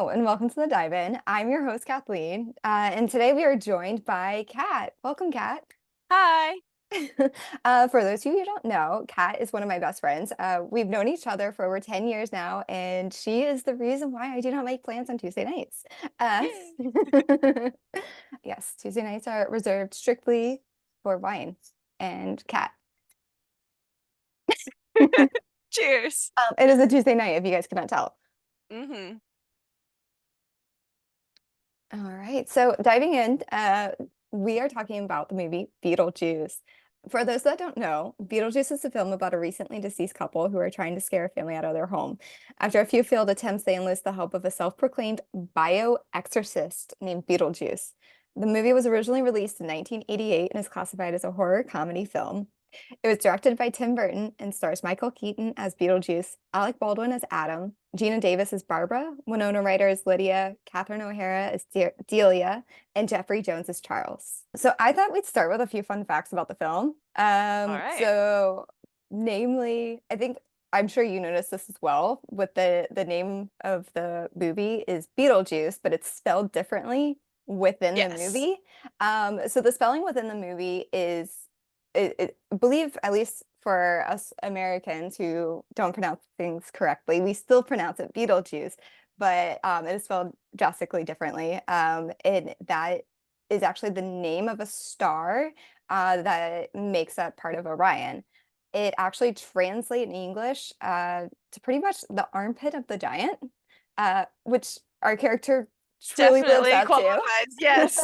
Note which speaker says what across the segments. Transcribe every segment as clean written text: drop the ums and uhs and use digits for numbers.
Speaker 1: Hello and welcome to the Dive In. I'm your host, Kathleen, and today we are joined by Kat. Welcome, Kat.
Speaker 2: Hi.
Speaker 1: For those of you who don't know, Kat is one of my best friends. We've known each other for over 10 years now, and she is the reason why I do not make plans on Tuesday nights. Uh,
Speaker 2: Yay.
Speaker 1: yes, Tuesday nights are reserved strictly for wine and Kat.
Speaker 2: Cheers.
Speaker 1: It is a Tuesday night, if you guys cannot tell.
Speaker 2: hmm
Speaker 1: All right, so diving in, we are talking about the movie Beetlejuice. For those that don't know, Beetlejuice is a film about a recently deceased couple who are trying to scare a family out of their home. After a few failed attempts, they enlist the help of a self-proclaimed bio-exorcist named Beetlejuice. The movie was originally released in 1988 and is classified as a horror comedy film. It was directed by Tim Burton and stars Michael Keaton as Beetlejuice, Alec Baldwin as Adam, Gina Davis as Barbara, Winona Ryder as Lydia, Catherine O'Hara as Delia, and Jeffrey Jones as Charles. So I thought we'd start with a few fun facts about the film.
Speaker 2: All right.
Speaker 1: So namely, I'm sure you noticed this as well, with the name of the movie is Beetlejuice, but it's spelled differently within the
Speaker 2: Yes.
Speaker 1: movie. So the spelling within the movie is I believe, at least for us Americans who don't pronounce things correctly, we still pronounce it Beetlejuice, but it is spelled drastically differently. And that is actually the name of a star that makes up part of Orion. It actually translates in English to pretty much the armpit of the giant, which our character truly lives
Speaker 2: Definitely
Speaker 1: up to.
Speaker 2: qualifies. Yes.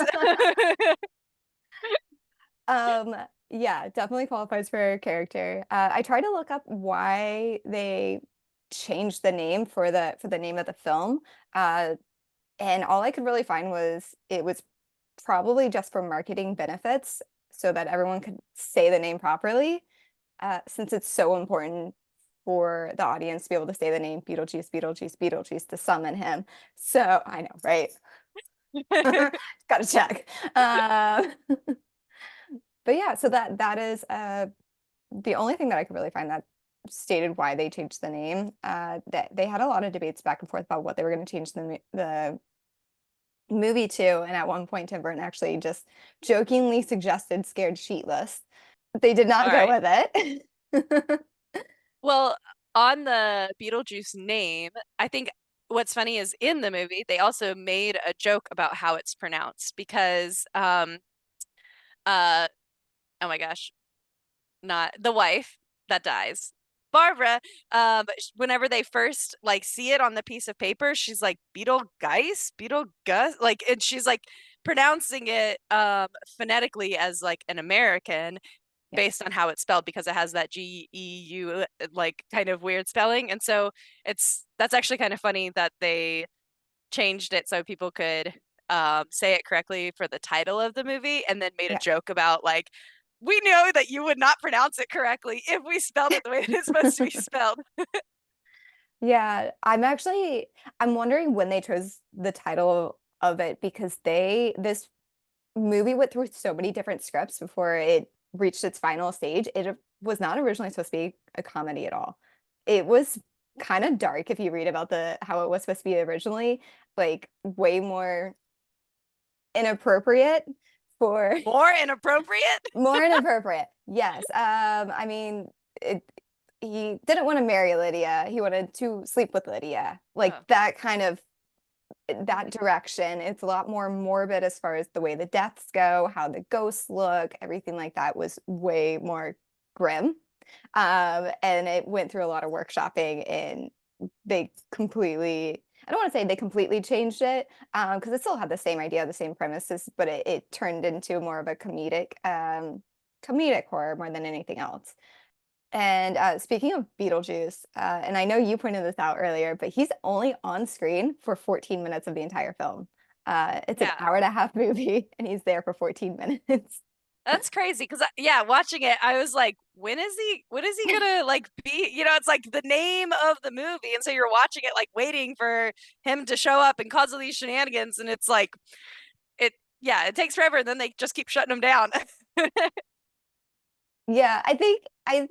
Speaker 1: Um, yeah, definitely qualifies for a character. I tried to look up why they changed the name for the name of the film. Uh, and all I could really find was it was probably just for marketing benefits so that everyone could say the name properly, since it's so important for the audience to be able to say the name Beetlejuice, Beetlejuice, Beetlejuice to summon him. So I know, right? Gotta check. But yeah, so that is the only thing that I could really find that stated why they changed the name. That they had a lot of debates back and forth about what they were going to change the movie to, and at one point Tim Burton actually just jokingly suggested Scared Sheetless. They did not
Speaker 2: All
Speaker 1: go
Speaker 2: right.
Speaker 1: with it.
Speaker 2: Well, on the Beetlejuice name, I think what's funny is in the movie they also made a joke about how it's pronounced because uh oh my gosh, not the wife that dies. Barbara, whenever they first like see it on the piece of paper, she's like Beetlegeist, Beetlegus, like, and she's like pronouncing it phonetically as like an American
Speaker 1: Yeah,
Speaker 2: based on how it's spelled because it has that GEU like kind of weird spelling. And so that's actually kind of funny that they changed it so people could say it correctly for the title of the movie and then made a
Speaker 1: yeah.
Speaker 2: joke about like we know that you would not pronounce it correctly if we spelled it the way it is supposed to be spelled.
Speaker 1: Yeah, I'm wondering when they chose the title of it because this movie went through so many different scripts before it reached its final stage. It was not originally supposed to be a comedy at all. It was kind of dark if you read about the how it was supposed to be originally, like way more inappropriate for
Speaker 2: More inappropriate.
Speaker 1: more inappropriate. Yes. I mean, it he didn't want to marry Lydia. He wanted to sleep with Lydia. Like
Speaker 2: Oh.
Speaker 1: that kind of that direction. It's a lot more morbid as far as the way the deaths go, how the ghosts look, everything like that was way more grim. And it went through a lot of workshopping and they completely, I don't want to say they completely changed it, because it still had the same idea, the same premises, but it turned into more of a comedic horror more than anything else. And speaking of Beetlejuice, and I know you pointed this out earlier, but he's only on screen for 14 minutes of the entire film. It's an
Speaker 2: Yeah.
Speaker 1: hour and a half movie, and he's there for 14 minutes.
Speaker 2: That's crazy because yeah, watching it, I was like, when is he gonna like be? You know, it's like the name of the movie, and so you're watching it like waiting for him to show up and cause all these shenanigans, and it's like it, yeah, it takes forever, and then they just keep shutting him down.
Speaker 1: Yeah, I think I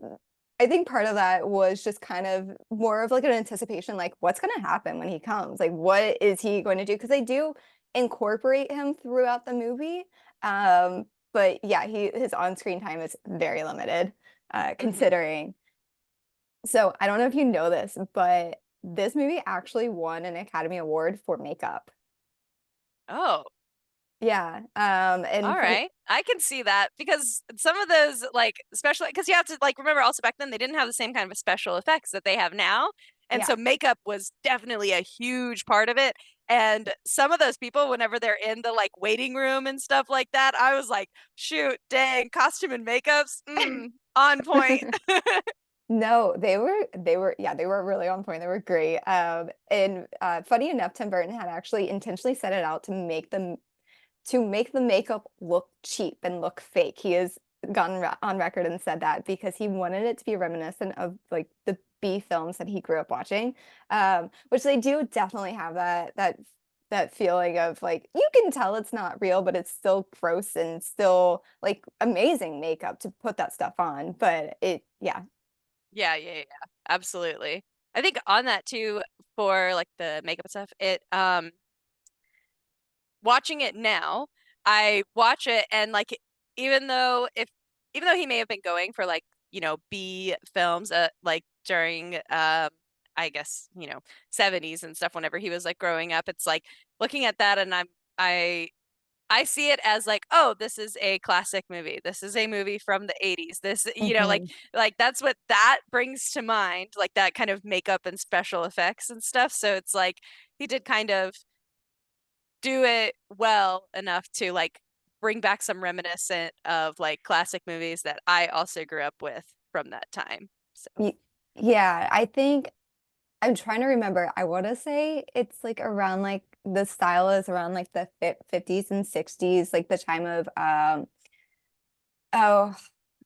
Speaker 1: I think part of that was just kind of more of like an anticipation, like what's going to happen when he comes? Like, what is he going to do? Because they do incorporate him throughout the movie. But yeah, his on-screen time is very limited,
Speaker 2: Hmm.
Speaker 1: considering. So I don't know if you know this, but this movie actually won an Academy Award for makeup.
Speaker 2: Oh,
Speaker 1: Yeah.
Speaker 2: all
Speaker 1: And funny,
Speaker 2: right. I can see that because some of those, like, especially because you have to, like, remember also back then they didn't have the same kind of special effects that they have now. And
Speaker 1: yeah.
Speaker 2: so makeup was definitely a huge part of it. And some of those people, whenever they're in the like waiting room and stuff like that, I was like, shoot, dang, costume and makeups, on point.
Speaker 1: No, they were really on point. They were great. And funny enough, Tim Burton had actually intentionally set it out to make the makeup look cheap and look fake. He has gone on record and said that because he wanted it to be reminiscent of like the B films that he grew up watching, which they do definitely have that feeling of like you can tell it's not real, but it's still gross and still like amazing makeup to put that stuff on. But yeah.
Speaker 2: Yeah, yeah, yeah, yeah, absolutely. I think on that too, for like the makeup stuff, watching it now, I watch it and like even though if even though he may have been going for like, B films like during I guess, 70s and stuff whenever he was like growing up, it's like looking at that and I I see it as like, oh, this is a classic movie. This is a movie from the 80s. This,
Speaker 1: Mhm.
Speaker 2: like that's what that brings to mind, like that kind of makeup and special effects and stuff. So it's like he did kind of do it well enough to like bring back some reminiscent of like classic movies that I also grew up with from that time. So,
Speaker 1: Y- Yeah, I think I'm trying to remember. I want to say it's like around like the style is around like the 50s and 60s, like the time of oh,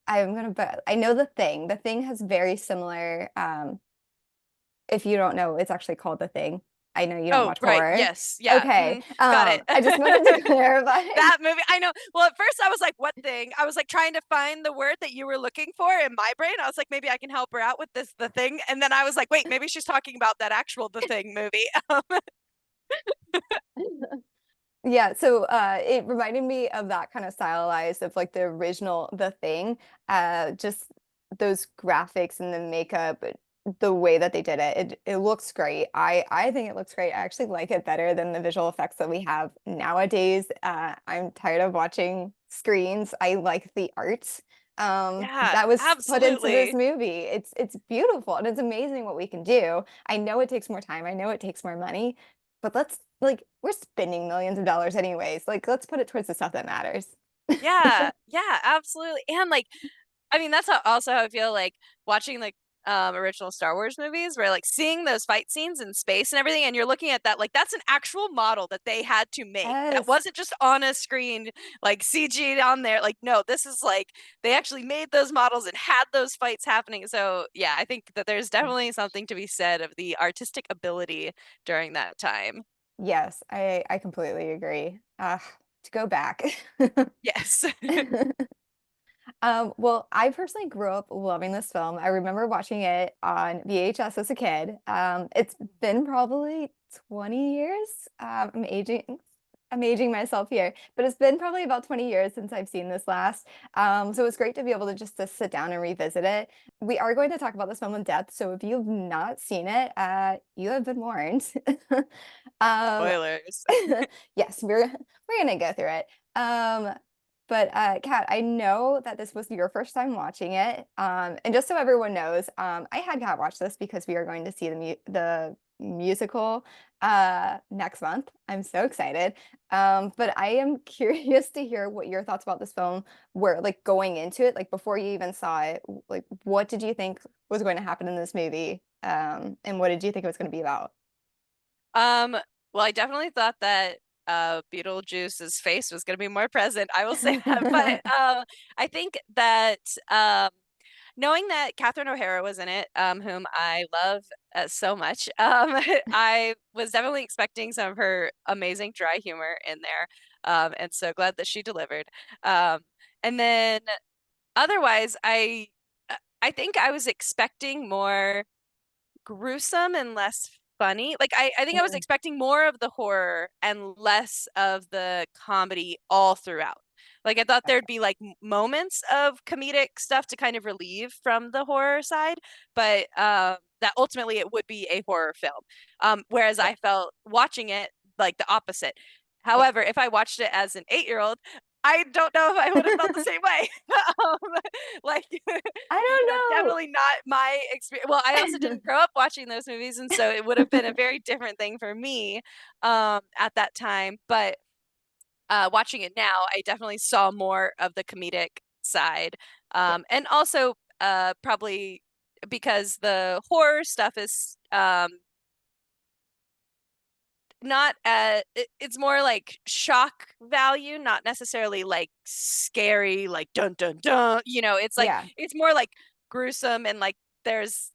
Speaker 1: I'm gonna but I know the thing. The thing has very similar if you don't know, it's actually called The Thing. I know you don't
Speaker 2: oh,
Speaker 1: watch
Speaker 2: right.
Speaker 1: horror.
Speaker 2: Yes. Yeah.
Speaker 1: Okay.
Speaker 2: Got it.
Speaker 1: I just wanted to clarify.
Speaker 2: That movie, I know. Well, at first I was like, what thing? I was like trying to find the word that you were looking for in my brain. I was like, maybe I can help her out with this, the thing. And then I was like, wait, maybe she's talking about that actual The Thing movie.
Speaker 1: Yeah, so it reminded me of that kind of stylized of like the original The Thing. Just those graphics and the makeup, the way that they did it, it looks great. I think it looks great. I actually like it better than the visual effects that we have nowadays. I'm tired of watching screens. I like the art
Speaker 2: Yeah,
Speaker 1: that was put into this
Speaker 2: absolutely.
Speaker 1: movie. It's beautiful and it's amazing what we can do. I know it takes more time. I know it takes more money, but let's like we're spending millions of dollars anyways. Like let's put it towards the stuff that matters.
Speaker 2: Yeah, yeah, absolutely. And like I mean, that's how I feel like watching like original Star Wars movies where like seeing those fight scenes in space and everything and you're looking at that like that's an actual model that they had to make. That
Speaker 1: Yes.
Speaker 2: wasn't just on a screen like CG on there. Like no, this is like they actually made those models and had those fights happening. So, yeah, I think that there's definitely something to be said of the artistic ability during that time.
Speaker 1: Yes, I completely agree. To go back.
Speaker 2: Yes.
Speaker 1: Well, I personally grew up loving this film. I remember watching it on VHS as a kid. It's been probably 20 years. I'm aging myself here, but it's been probably about 20 years since I've seen this last. So it's great to be able to just to sit down and revisit it. We are going to talk about this film in depth, so if you've not seen it, you have been warned. Um,
Speaker 2: Spoilers.
Speaker 1: yes, we're gonna go through it. But Kat, I know that this was your first time watching it. And just so everyone knows, I had Kat watch this because we are going to see the musical next month. I'm so excited. But I am curious to hear what your thoughts about this film were like going into it, like before you even saw it. Like, what did you think was going to happen in this movie? And what did you think it was going to be about?
Speaker 2: Um, well, I definitely thought that Beetlejuice's face was going to be more present. I will say that, but I think that knowing that Catherine O'Hara was in it, whom I love so much, I was definitely expecting some of her amazing dry humor in there, and so glad that she delivered. And then otherwise, I think I was expecting more gruesome and less funny. Like I think I was
Speaker 1: Mm,
Speaker 2: expecting more of the horror and less of the comedy all throughout. Like I thought there'd
Speaker 1: okay.
Speaker 2: be like moments of comedic stuff to kind of relieve from the horror side, but that ultimately it would be a horror film. Whereas
Speaker 1: Yeah.
Speaker 2: I felt watching it like the opposite.
Speaker 1: Yeah.
Speaker 2: However, if I watched it as an 8-year-old, I don't know if I would have felt the same way. Um, like,
Speaker 1: I
Speaker 2: definitely not my experience. Well, I also
Speaker 1: don't know.
Speaker 2: didn't grow up watching those movies, and so it would have been a very different thing for me at that time. But watching it now, I definitely saw more of the comedic side,
Speaker 1: Yeah.
Speaker 2: and also probably because the horror stuff is not it's more like shock value, not necessarily like scary, like dun dun dun. It's like
Speaker 1: Yeah.
Speaker 2: it's more like gruesome and like there's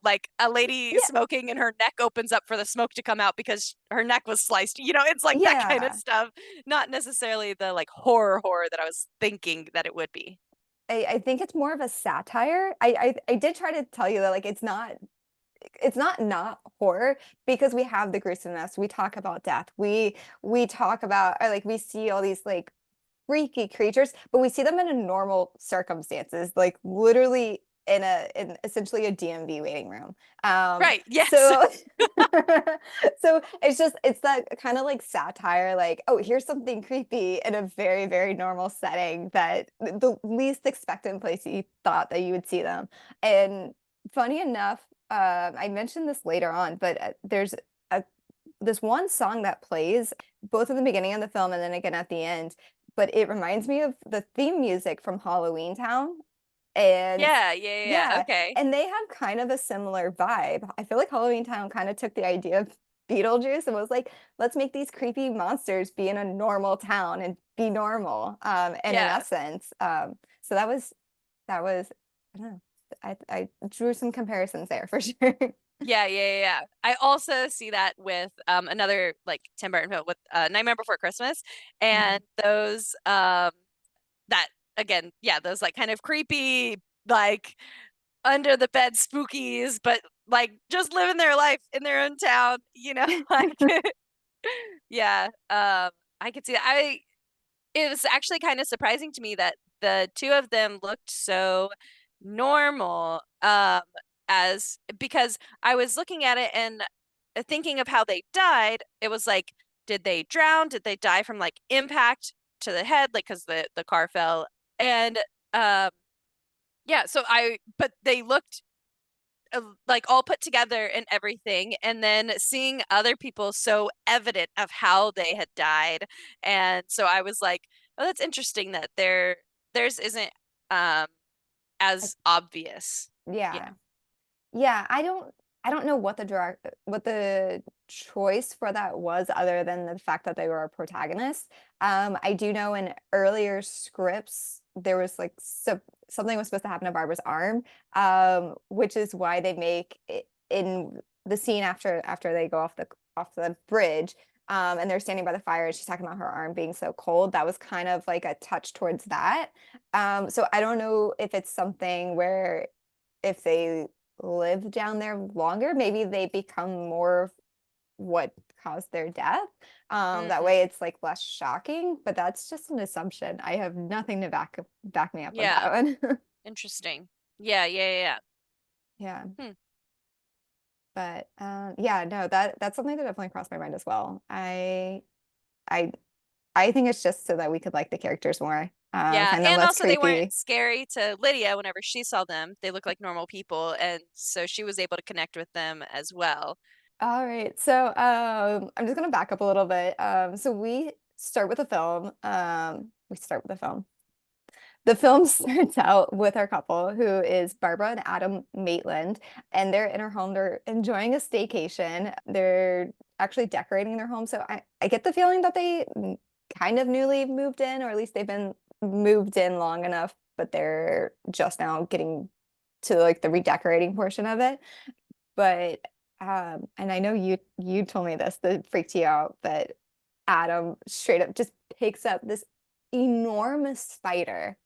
Speaker 2: like a lady
Speaker 1: Yeah.
Speaker 2: smoking and her neck opens up for the smoke to come out because her neck was sliced. It's like that kind of
Speaker 1: Yeah.
Speaker 2: stuff, not necessarily the like horror that I was thinking that it would be.
Speaker 1: I think it's more of a satire. I did try to tell you that like it's not horror because we have the gruesomeness. We talk about death. We talk about or like we see all these like freaky creatures, but we see them in a normal circumstances, like literally in essentially a DMV waiting room.
Speaker 2: Right. Yes.
Speaker 1: So so it's that kind of like satire, like, oh, here's something creepy in a very, very normal setting that the least expected place you thought that you would see them. And funny enough, I mentioned this later on, but there's a this one song that plays both in the beginning of the film and then again at the end, but it reminds me of the theme music from Halloween Town. And
Speaker 2: Yeah, yeah, yeah, yeah.
Speaker 1: yeah,
Speaker 2: Okay.
Speaker 1: and they have kind of a similar vibe. I feel like Halloween Town kind of took the idea of Beetlejuice and was like, let's make these creepy monsters be in a normal town and be normal. And in
Speaker 2: Yeah.
Speaker 1: essence, so that was I don't know. I drew some comparisons there for sure.
Speaker 2: Yeah, yeah, yeah, yeah. I also see that with another like Tim Burton film with Nightmare Before Christmas,
Speaker 1: Mhm.
Speaker 2: and those that again, yeah, those like kind of creepy like under the bed spookies, but like just living their life in their own town, like yeah, I could see that. It was actually kind of surprising to me that the two of them looked so normal as because I was looking at it and thinking of how they died. It was like, did they drown? Did they die from like impact to the head, like because the car fell? And um, yeah, but they looked like all put together and everything, and then seeing other people so evident of how they had died, and so I was like, oh, that's interesting that theirs isn't um as obvious. Yeah.
Speaker 1: Yeah. Yeah, I don't know what the choice for that was other than the fact that they were a protagonist. I do know in earlier scripts there was like something was supposed to happen to Barbara's arm, which is why they make it in the scene after they go off the bridge, and they're standing by the fire and she's talking about her arm being so cold. That was kind of like a touch towards that. So I don't know if it's something where if they live down there longer, maybe they become more of what caused their death. That way
Speaker 2: Hmm.
Speaker 1: it's like less shocking, but that's just an assumption. I have nothing to back me up with that
Speaker 2: Yeah.
Speaker 1: one.
Speaker 2: Interesting. Yeah, yeah, yeah,
Speaker 1: Yeah.
Speaker 2: yeah. Hmm.
Speaker 1: But yeah, no, that's something that definitely crossed my mind as well. I I think it's just so that we could like the characters more.
Speaker 2: Yeah,
Speaker 1: Kind of
Speaker 2: and
Speaker 1: less
Speaker 2: also they weren't
Speaker 1: creepy.
Speaker 2: scary to Lydia whenever she saw them. They looked like normal people, and so she was able to connect with them as well.
Speaker 1: All right. So I'm just gonna back up a little bit. So we start with the film. We start with the film. The film starts out with our couple, who is Barbara and Adam Maitland, and they're in her home. They're enjoying a staycation. They're actually decorating their home. So I get the feeling that they kind of newly moved in, or at least they've been moved in long enough, but they're just now getting to like the redecorating portion of it. But and I know you told me this that freaked you out, but Adam straight up just picks up this enormous spider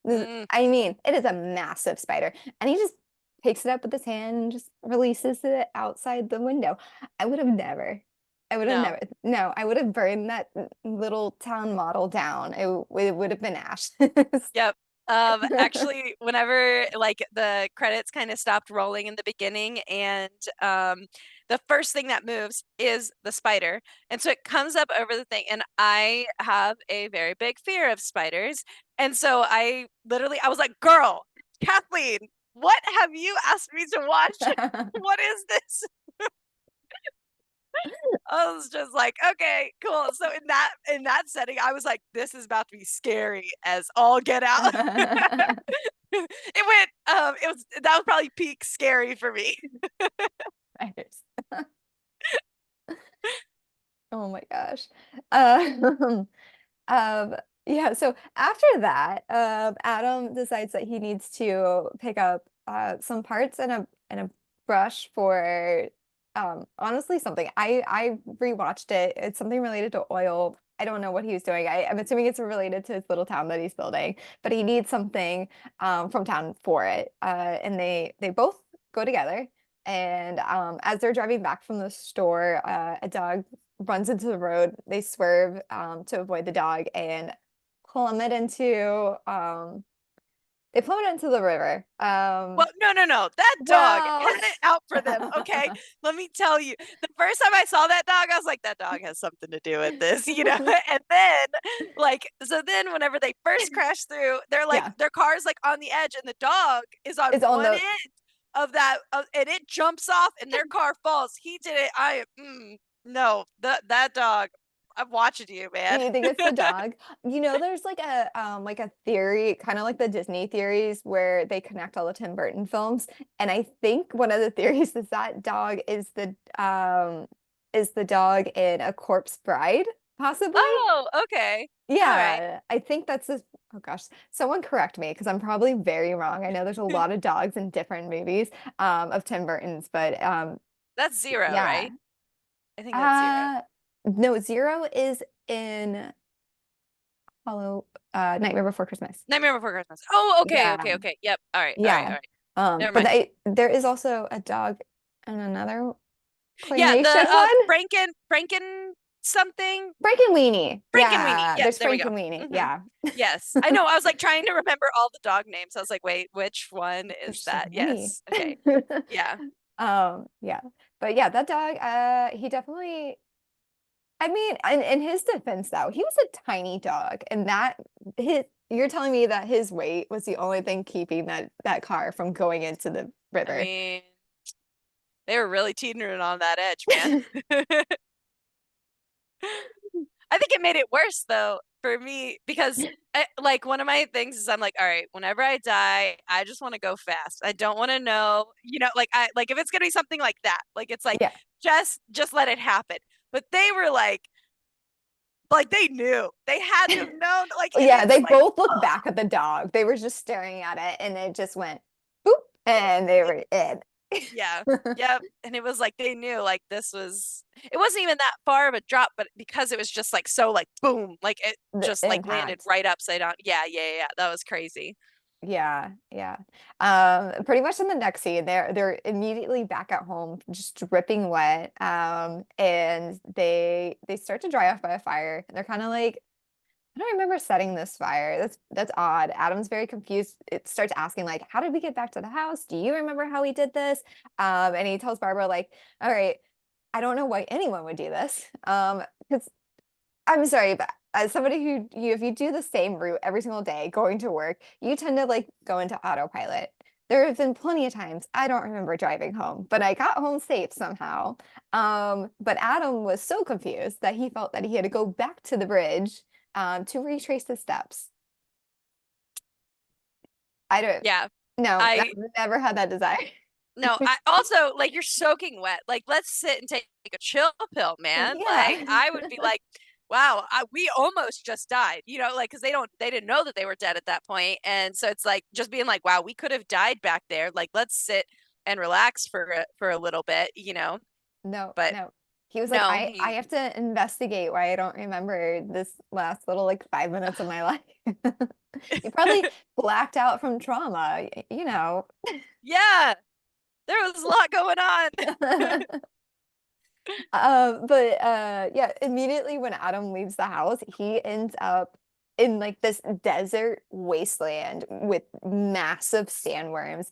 Speaker 2: Mm,
Speaker 1: I mean, it is a massive spider. And he just picks it up with his hand and just releases it outside the window. I would have never. I would have
Speaker 2: no.
Speaker 1: never. No, I would have burned that little town model down. It would have been ash.
Speaker 2: Yep. Actually, whenever like the credits kind of stopped rolling in the beginning, and the first thing that moves is the spider, and so it comes up over the thing, and I have a very big fear of spiders, and so I was like, "Girl, Kathleen, what have you asked me to watch? What is this?" I was just like, okay, cool. So in that setting, I was like, this is about to be scary as all get out. That was probably peak scary for me.
Speaker 1: Spiders. Oh my gosh. Um, Um, yeah, so after that, Adam decides that he needs to pick up some parts and a brush for honestly something. I rewatched it. It's something related to oil. I don't know what he was doing. I'm assuming it's related to his little town that he's building, but he needs something from town for it. And they both go together. And as they're driving back from the store, a dog runs into the road. They swerve to avoid the dog and plummet into they plummet into the river.
Speaker 2: Well, no, no, no. That dog
Speaker 1: Well,
Speaker 2: had it out for them. Okay. Let me tell you, the first time I saw that dog, I was like, that dog has something to do with this, you know? And then, so then whenever they first crash through, they're like,
Speaker 1: yeah,
Speaker 2: their car's like on the edge, and the dog is on
Speaker 1: it's on
Speaker 2: one
Speaker 1: the
Speaker 2: end of that, and it jumps off, and their car falls. He did it. No, that dog, I'm watching you, man.
Speaker 1: you think it's the dog. You know, there's like a theory, kind of like the Disney theories where they connect all the Tim Burton films. And I think one of the theories is that dog is the dog in A Corpse Bride, possibly.
Speaker 2: Oh, okay. All right.
Speaker 1: Yeah, I think that's this. Oh gosh, someone correct me because I'm probably very wrong. I know there's a lot of dogs in different movies of Tim Burton's, but
Speaker 2: That's zero,
Speaker 1: yeah.
Speaker 2: right? I think that's zero.
Speaker 1: Uh no, Zero is in Hollow Nightmare Before Christmas.
Speaker 2: Nightmare Before Christmas. Oh, okay,
Speaker 1: Yeah.
Speaker 2: okay, okay. Yep. All right, all right,
Speaker 1: Yeah.
Speaker 2: all right. Never
Speaker 1: But
Speaker 2: mind.
Speaker 1: there is also a dog in another
Speaker 2: Yeah, the
Speaker 1: claymation one.
Speaker 2: Franken something.
Speaker 1: Frankenweenie.
Speaker 2: Frankenweenie.
Speaker 1: Yeah,
Speaker 2: Yep,
Speaker 1: there's
Speaker 2: there we go.
Speaker 1: Frankenweenie.
Speaker 2: Hmm.
Speaker 1: Yeah.
Speaker 2: Yes. I know. I was like trying to remember all the dog names. I was like, wait, which one
Speaker 1: There's
Speaker 2: is
Speaker 1: so
Speaker 2: that?
Speaker 1: many.
Speaker 2: Yes. Okay. Yeah.
Speaker 1: Yeah. But yeah, that dog, he definitely, I mean, in his defense though, he was a tiny dog, and you're telling me that his weight was the only thing keeping that car from going into the
Speaker 2: I
Speaker 1: river.
Speaker 2: mean, they were really teetering on that edge, man. I think it made it worse though for me because like one of my things is I'm like, all right, whenever I die, I just want to go fast. I don't want to know, like I like if it's gonna be something like that, like it's like
Speaker 1: Yeah.
Speaker 2: just let it happen. But they were like they knew they had to have known, like and
Speaker 1: Yeah,
Speaker 2: it's
Speaker 1: they
Speaker 2: like,
Speaker 1: both looked back at the dog. They were just staring at it and it just went boop and they were in.
Speaker 2: yeah, yep. And it was like they knew like it wasn't even that far of a drop, but because it was just like so like boom, like it
Speaker 1: The
Speaker 2: just like landed
Speaker 1: impact.
Speaker 2: right upside down. Yeah, yeah, yeah. That was crazy.
Speaker 1: Yeah, yeah. Pretty much in the next scene, they're immediately back at home, just dripping wet. And they start to dry off by a fire. And they're kind of like, I don't remember setting this fire. That's odd. Adam's very confused. It starts asking like, how did we get back to the house? Do you remember how we did this? And he tells Barbara like, all right, I don't know why anyone would do this. Because I'm sorry, but as somebody if you do the same route every single day going to work, you tend to like go into autopilot. There have been plenty of times I don't remember driving home, but I got home safe somehow. But Adam was so confused that he felt that he had to go back to the bridge to retrace his steps. I don't,
Speaker 2: Yeah.
Speaker 1: no, I've
Speaker 2: I
Speaker 1: never had that desire.
Speaker 2: no, I also like you're soaking wet. Like let's sit and take a chill pill, man. Like
Speaker 1: Yeah.
Speaker 2: I would be like, wow, we almost just died. Like because they didn't know that they were dead at that point. And so it's like just being like, wow, we could have died back there. Like let's sit and relax for a little bit,
Speaker 1: No,
Speaker 2: But
Speaker 1: no. He was like,
Speaker 2: No,
Speaker 1: I
Speaker 2: he
Speaker 1: have to investigate why I don't remember this last little like 5 minutes of my life. He probably blacked out from trauma, you know.
Speaker 2: Yeah, there was a lot going on.
Speaker 1: Yeah, immediately when Adam leaves the house, he ends up in like this desert wasteland with massive sandworms,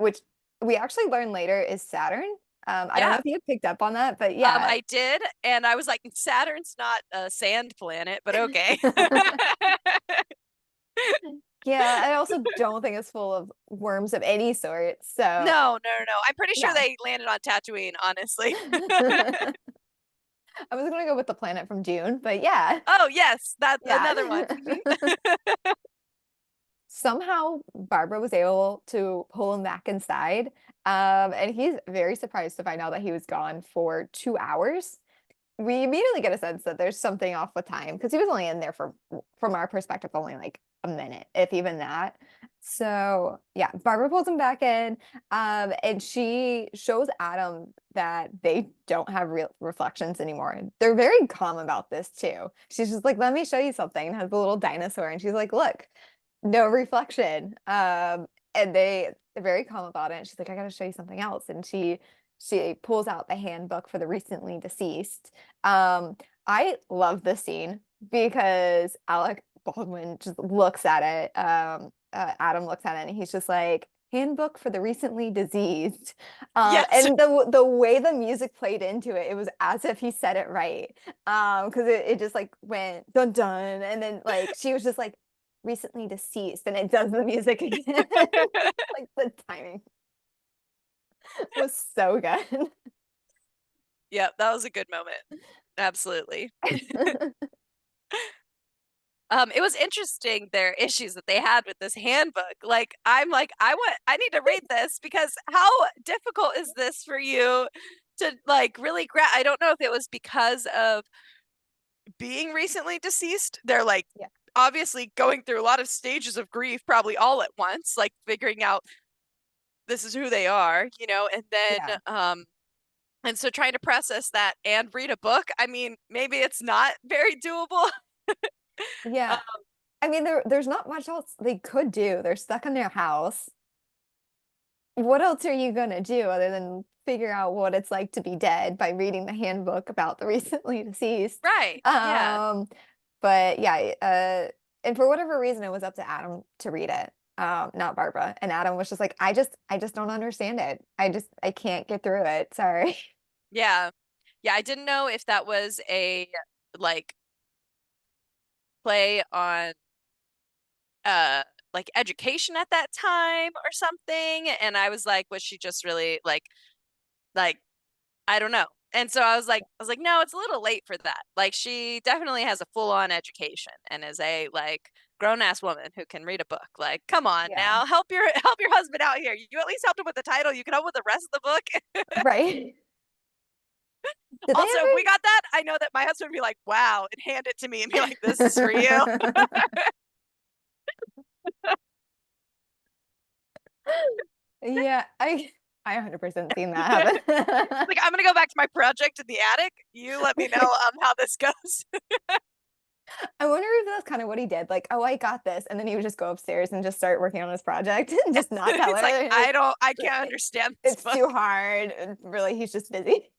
Speaker 1: which we actually learn later is Saturn. I don't know
Speaker 2: Yeah.
Speaker 1: if you picked up on that, but yeah.
Speaker 2: I did, and I was like, Saturn's not a sand planet, but okay.
Speaker 1: Yeah, I also don't think it's full of worms of any sort. So,
Speaker 2: No, no, no, no. I'm pretty sure
Speaker 1: yeah.
Speaker 2: they landed on Tatooine, honestly.
Speaker 1: I was gonna go with the planet from Dune, but yeah,
Speaker 2: Oh, yes, that's another one.
Speaker 1: yeah.
Speaker 2: Mhm.
Speaker 1: Somehow Barbara was able to pull him back inside. And he's very surprised to find out that he was gone for 2 hours. We immediately get a sense that there's something off with time because he was only in there for, from our perspective, only like a minute, if even that. So yeah, Barbara pulls him back in, and she shows Adam that they don't have real reflections anymore. They're very calm about this too. She's just like, "Let me show you something," and has a little dinosaur, and she's like, "Look, no reflection." And they're very calm about it. And she's like, "I got to show you something else," and she pulls out the handbook for the recently deceased. I love this scene because Alec Baldwin just looks at it. Adam looks at it and he's just like, "Handbook for the recently deceased."
Speaker 2: Yes.
Speaker 1: And the way the music played into it, it was as if he said it right. Because it just like went dun dun, and then like she was just like, "Recently deceased," and it does the music again. Like the timing was so good.
Speaker 2: Yep, that was a good moment. Absolutely. It was interesting their issues that they had with this handbook. Like, I'm like, I need to read this because how difficult is this for you to like really I don't know if it was because of being recently deceased. They're like
Speaker 1: Yeah.
Speaker 2: obviously going through a lot of stages of grief, probably all at once, like figuring out this is who they are, and then
Speaker 1: Yeah.
Speaker 2: and so trying to process that and read a book, I mean, maybe it's not very doable.
Speaker 1: Yeah. I mean, there's not much else they could do. They're stuck in their house. What else are you gonna do other than figure out what it's like to be dead by reading the handbook about the recently deceased?
Speaker 2: Right. Yeah.
Speaker 1: Um, but yeah, and for whatever reason, it was up to Adam to read it, not Barbara. And Adam was just like, I just don't understand it. I can't get through it. Sorry.
Speaker 2: Yeah. Yeah, I didn't know if that was a like play on uh like education at that time or something, and I was like, was she just really like I don't know. And so I was like, no, it's a little late for that. Like she definitely has a full-on education and is a like grown-ass woman who can read a book. Like, come on
Speaker 1: Yeah.
Speaker 2: now, help your husband out here. You at least helped him with the title. You can help with the rest of the book.
Speaker 1: Right. Did they
Speaker 2: Also, if we got that, I know that my husband would be like, wow, and hand it to me and be like, this is for you.
Speaker 1: ever? Yeah, I 100% seen that happen.
Speaker 2: Like, I'm gonna go back to my project in the attic. You let me know how this goes.
Speaker 1: I wonder if that's kind of what he did. Like, "Oh, I got this," and then he would just go upstairs and just start working on his project and just not tell
Speaker 2: It's like
Speaker 1: her. Like,
Speaker 2: I
Speaker 1: like,
Speaker 2: can't understand this
Speaker 1: it's
Speaker 2: book.
Speaker 1: too hard. And really, he's just busy.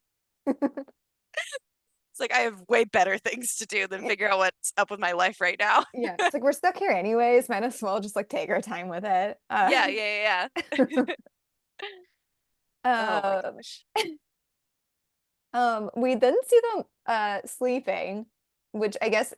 Speaker 2: It's like I have way better things to do than figure out what's up with my life right now.
Speaker 1: Yeah, it's like we're stuck here anyways. Might as well just like take our time with it.
Speaker 2: Yeah, yeah, yeah. Oh my
Speaker 1: Uh,
Speaker 2: gosh.
Speaker 1: we then see them sleeping, which I guess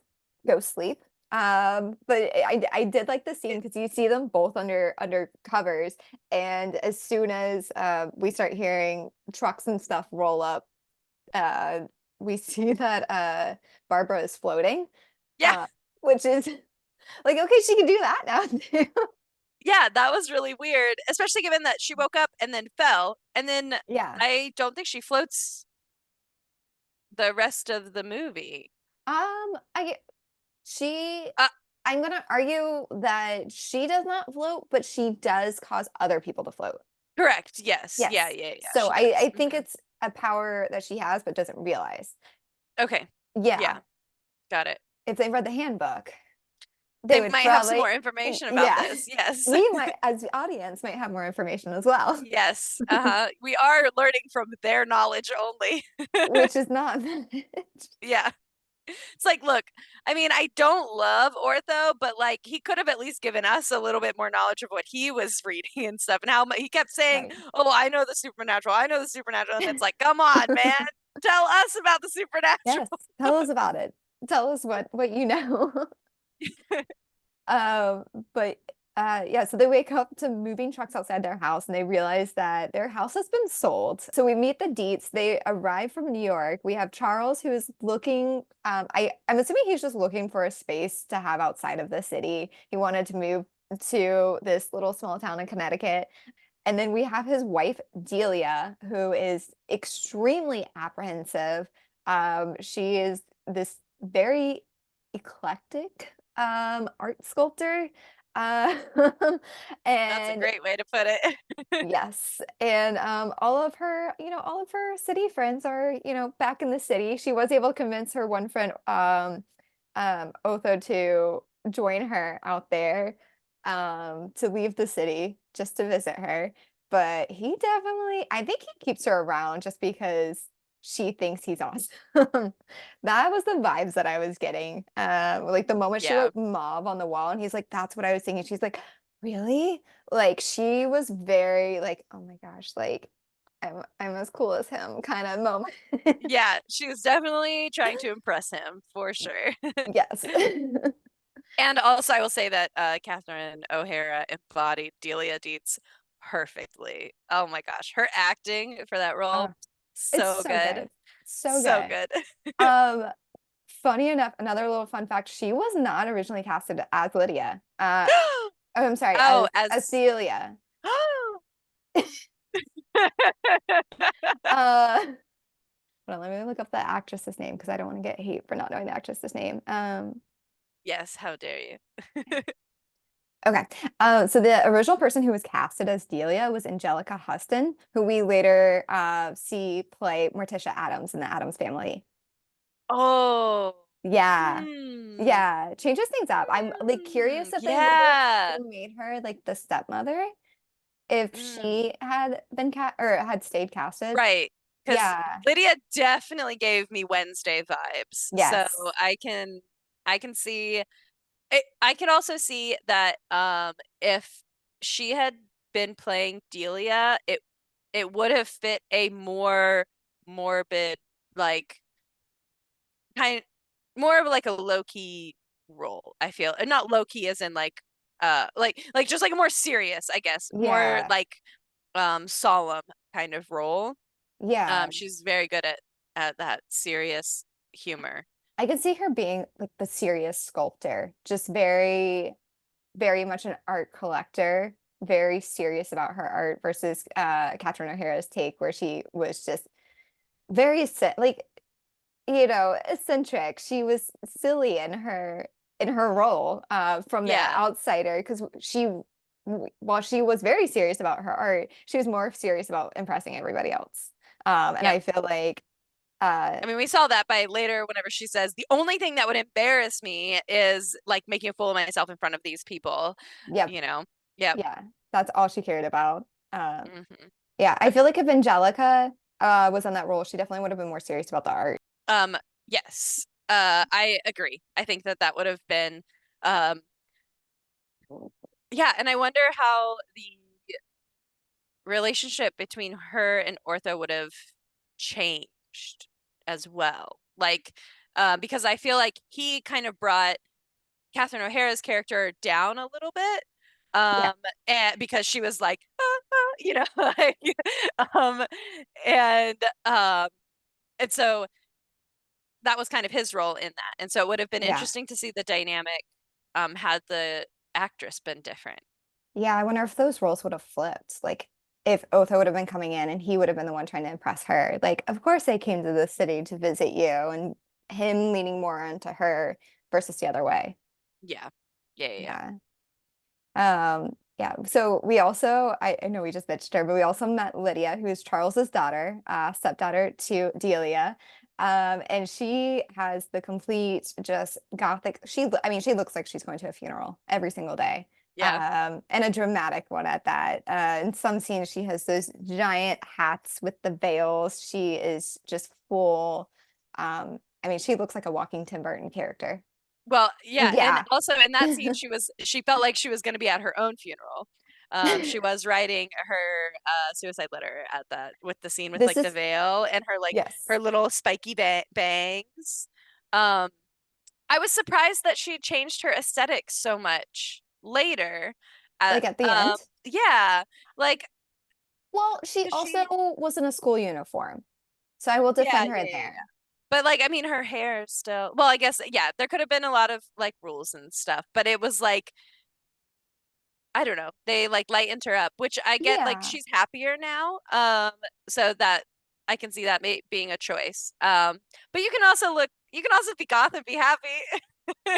Speaker 1: go sleep. But I did like the scene because you see them both under covers, and as soon as we start hearing trucks and stuff roll up, uh we see that Barbara is floating,
Speaker 2: Yeah,
Speaker 1: uh which is like, okay, she can do that now too.
Speaker 2: yeah, that was really weird, especially given that she woke up and then fell, and then
Speaker 1: Yeah.
Speaker 2: I don't think she floats the rest of the movie.
Speaker 1: I she
Speaker 2: Uh,
Speaker 1: I'm gonna argue that she does not float, but she does cause other people to float.
Speaker 2: correct. Yes. Yeah,
Speaker 1: Yes.
Speaker 2: yeah, yeah,
Speaker 1: So
Speaker 2: she
Speaker 1: I
Speaker 2: does.
Speaker 1: think it's a power that she has but doesn't realize.
Speaker 2: Okay.
Speaker 1: Yeah,
Speaker 2: Yeah, got it.
Speaker 1: if they read the handbook, they
Speaker 2: They
Speaker 1: would
Speaker 2: might have some
Speaker 1: probably,
Speaker 2: more information about
Speaker 1: yeah.
Speaker 2: this. Yes.
Speaker 1: We might, as the audience, might have more information as well,
Speaker 2: Yes. Uh-huh. We are learning from their knowledge only.
Speaker 1: which is not
Speaker 2: Yeah. It's like, look, I mean, I don't love ortho, but like he could have at least given us a little bit more knowledge of what he was reading and stuff and how he kept saying,
Speaker 1: right.
Speaker 2: "Oh, I know the supernatural. I know the supernatural." And it's like, "Come on, man. Tell us about the
Speaker 1: Yes,
Speaker 2: supernatural."
Speaker 1: tell us about it. Tell us what you know. Um, but yeah, so they wake up to moving trucks outside their house and they realize that their house has been sold. So we meet the Deets. They arrive from New York. We have Charles who is looking, I'm assuming he's just looking for a space to have outside of the city. He wanted to move to this little small town in Connecticut. And then we have his wife, Delia, who is extremely apprehensive. She is this very eclectic art sculptor. Uh,
Speaker 2: That's a
Speaker 1: and
Speaker 2: great way to put it.
Speaker 1: yes, and all of her, all of her city friends are, back in the city. She was able to convince her one friend, Otho, to join her out there, to leave the city just to visit her. But he definitely, I think he keeps her around just because she thinks he's awesome. That was the vibes that I was getting. Like the moment she
Speaker 2: Yeah.
Speaker 1: wrote mauve on the wall, and he's like, "That's what I was thinking." She's like, "Really?" Like she was very like, "Oh my gosh, like I'm as cool as him," kind of moment.
Speaker 2: Yeah, she was definitely trying to impress him for sure.
Speaker 1: Yes.
Speaker 2: And also, I will say that Catherine O'Hara embodied Delia Deetz perfectly. Oh my gosh, her acting for that role,
Speaker 1: Oh, it's
Speaker 2: so
Speaker 1: so
Speaker 2: good,
Speaker 1: good. So
Speaker 2: so
Speaker 1: good.
Speaker 2: good.
Speaker 1: Um, Funny enough, another little fun fact, she was not originally casted as Lydia. Oh, I'm sorry,
Speaker 2: Oh,
Speaker 1: as
Speaker 2: as
Speaker 1: Celia. Uh, hold on, let me look up the actress's name because I don't want to get hate for not knowing the actress's name.
Speaker 2: yes, how dare you?
Speaker 1: Okay. So the original person who was casted as Delia was Angelica Huston, who we later see play Morticia Adams in the Addams Family.
Speaker 2: Oh,
Speaker 1: Yeah.
Speaker 2: hmm,
Speaker 1: Yeah. Changes things up. I'm like curious if they would have
Speaker 2: yeah,
Speaker 1: still made her like the stepmother if
Speaker 2: mm,
Speaker 1: she had been or had stayed casted.
Speaker 2: right. Because
Speaker 1: Yeah.
Speaker 2: Lydia definitely gave me Wednesday vibes, so
Speaker 1: Yes.
Speaker 2: I can see. I can also see that if she had been playing Delia, it would have fit a more morbid, like kind more of like a low-key role, I feel. And not low-key as in like just like a more serious, I guess, more
Speaker 1: Yeah.
Speaker 2: like solemn kind of role.
Speaker 1: Yeah.
Speaker 2: She's very good at that serious humor.
Speaker 1: I could see her being like the serious sculptor, just very, very much an art collector, very serious about her art versus Catherine O'Hara's take, where she was just very like eccentric. She was silly in her role from the
Speaker 2: Yeah.
Speaker 1: outsider because while she was very serious about her art, she was more serious about impressing everybody else. And
Speaker 2: Yep.
Speaker 1: I feel like uh
Speaker 2: I mean, we saw that by later whenever she says the only thing that would embarrass me is like making a fool of myself in front of these people,
Speaker 1: yep,
Speaker 2: you know. Yep.
Speaker 1: yeah, that's all she cared about.
Speaker 2: Hmm.
Speaker 1: Yeah, I feel like if Angelica was on that role, she definitely would have been more serious about the art.
Speaker 2: Um, yes. I agree. I think that that would have been um yeah, and I wonder how the relationship between her and Ortho would have changed as well. Like because I feel like he kind of brought Catherine O'Hara's character down a little bit.
Speaker 1: Yeah,
Speaker 2: Um, and because she was like, like, um, and um, and so that was kind of his role in that. And so it would have been
Speaker 1: yeah.
Speaker 2: interesting to see the dynamic, had the actress been different.
Speaker 1: Yeah, I wonder if those roles would have flipped. Like if Otho would have been coming in and he would have been the one trying to impress her. Like, of course they came to the city to visit you, and him leaning more onto her versus the other way.
Speaker 2: Yeah, yeah, yeah, yeah.
Speaker 1: Yeah. Um, Yeah. So we also, I know we just bitched her, but we also met Lydia, who is Charles's daughter, stepdaughter to Delia. And she has the complete just gothic. I mean, she looks like she's going to a funeral every single day.
Speaker 2: Yeah.
Speaker 1: And a dramatic one at that. In some scenes, she has those giant hats with the veils. She is just full. I mean, she looks like a walking Tim Burton character.
Speaker 2: Well, yeah, and
Speaker 1: Yeah.
Speaker 2: also in that scene, she felt like she was going to be at her own funeral. She was writing her suicide letter at that with the scene with
Speaker 1: This
Speaker 2: like the
Speaker 1: is,
Speaker 2: veil and
Speaker 1: yes.
Speaker 2: her little spiky bangs. Um, I was surprised that she changed her aesthetic so much later.
Speaker 1: Like at the end.
Speaker 2: Yeah, like
Speaker 1: Well, she
Speaker 2: 'cause
Speaker 1: also
Speaker 2: she,
Speaker 1: was in a school uniform, so I will
Speaker 2: yeah,
Speaker 1: defend her
Speaker 2: yeah.
Speaker 1: there.
Speaker 2: But like, I mean, her hair still. Well, I guess yeah, there could have been a lot of like rules and stuff, but it was like I don't know. They like lightened her up, which I get like
Speaker 1: Yeah.
Speaker 2: she's happier now. So that I can see that being a choice. But you can also be goth and be happy.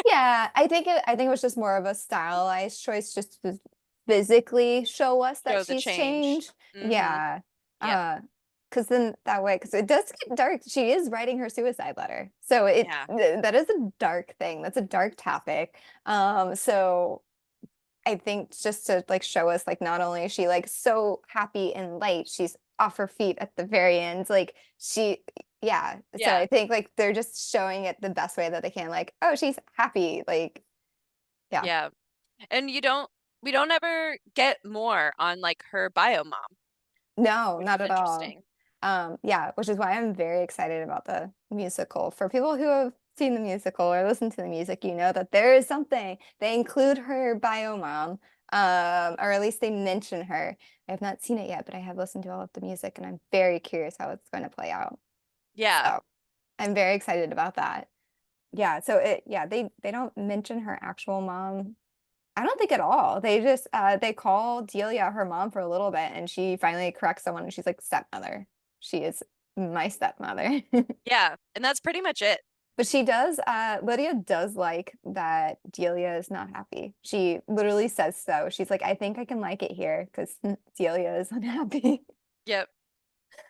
Speaker 1: Yeah, I think it was just more of a stylized choice just to physically show us that
Speaker 2: Show the
Speaker 1: she's
Speaker 2: change.
Speaker 1: changed.
Speaker 2: Mm-hmm.
Speaker 1: Yeah.
Speaker 2: Yep.
Speaker 1: Because then that way, because it does get dark. She is writing her suicide letter. So
Speaker 2: Yeah.
Speaker 1: that is a dark thing. That's a dark topic. So I think just to like show us like not only is she like so happy and light, she's off her feet at the very end. Like yeah. So
Speaker 2: Yeah.
Speaker 1: I think like they're just showing it the best way that they can. Like, oh, she's happy. Like, yeah.
Speaker 2: Yeah. And we don't ever get more on like her bio mom,
Speaker 1: No,
Speaker 2: which
Speaker 1: not
Speaker 2: is
Speaker 1: at all.
Speaker 2: interesting.
Speaker 1: Yeah, which is why I'm very excited about the musical. For people who have seen the musical or listened to the music, you know that there is something. They include her bio mom, or at least they mention her. I have not seen it yet, but I have listened to all of the music, and I'm very curious how it's going to play out.
Speaker 2: Yeah.
Speaker 1: So I'm very excited about that. Yeah, so yeah, they don't mention her actual mom. I don't think at all. They just they call Delia her mom for a little bit and she finally corrects someone and she's like stepmother. She is my stepmother.
Speaker 2: Yeah. And that's pretty much it.
Speaker 1: But she does Lydia does like that Delia is not happy. She literally says so. She's like, I think I can like it here because Delia is unhappy.
Speaker 2: Yep.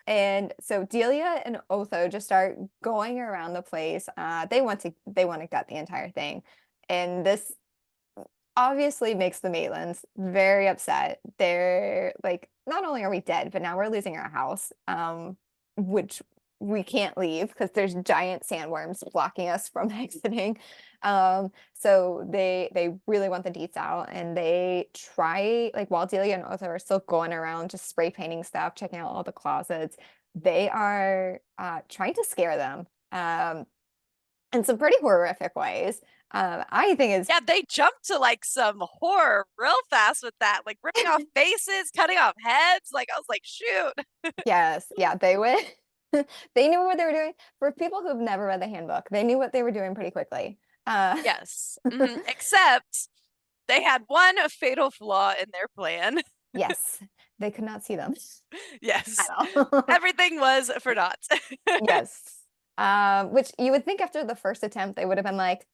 Speaker 1: And so Delia and Otho just start going around the place. They want to gut the entire thing. And this obviously makes the Maitlands very upset. They're like, not only are we dead, but now we're losing our house, which we can't leave because there's giant sandworms blocking us from exiting. So they really want the deets out, and they try like while Delia and Otho are still going around just spray painting stuff, checking out all the closets. They are trying to scare them. In some pretty horrific ways. I think it's
Speaker 2: Yeah, they jumped to like some horror real fast with that, like ripping off faces, cutting off heads. Like I was like, shoot.
Speaker 1: yes, yeah, they went. They knew what they were doing. For people who've never read the handbook, they knew what they were doing pretty quickly.
Speaker 2: Yes. Except they had one fatal flaw in their plan.
Speaker 1: Yes, they could not see them at
Speaker 2: Yes.
Speaker 1: all.
Speaker 2: Everything was for naught.
Speaker 1: Yes. Which you would think after the first attempt, they would have been like,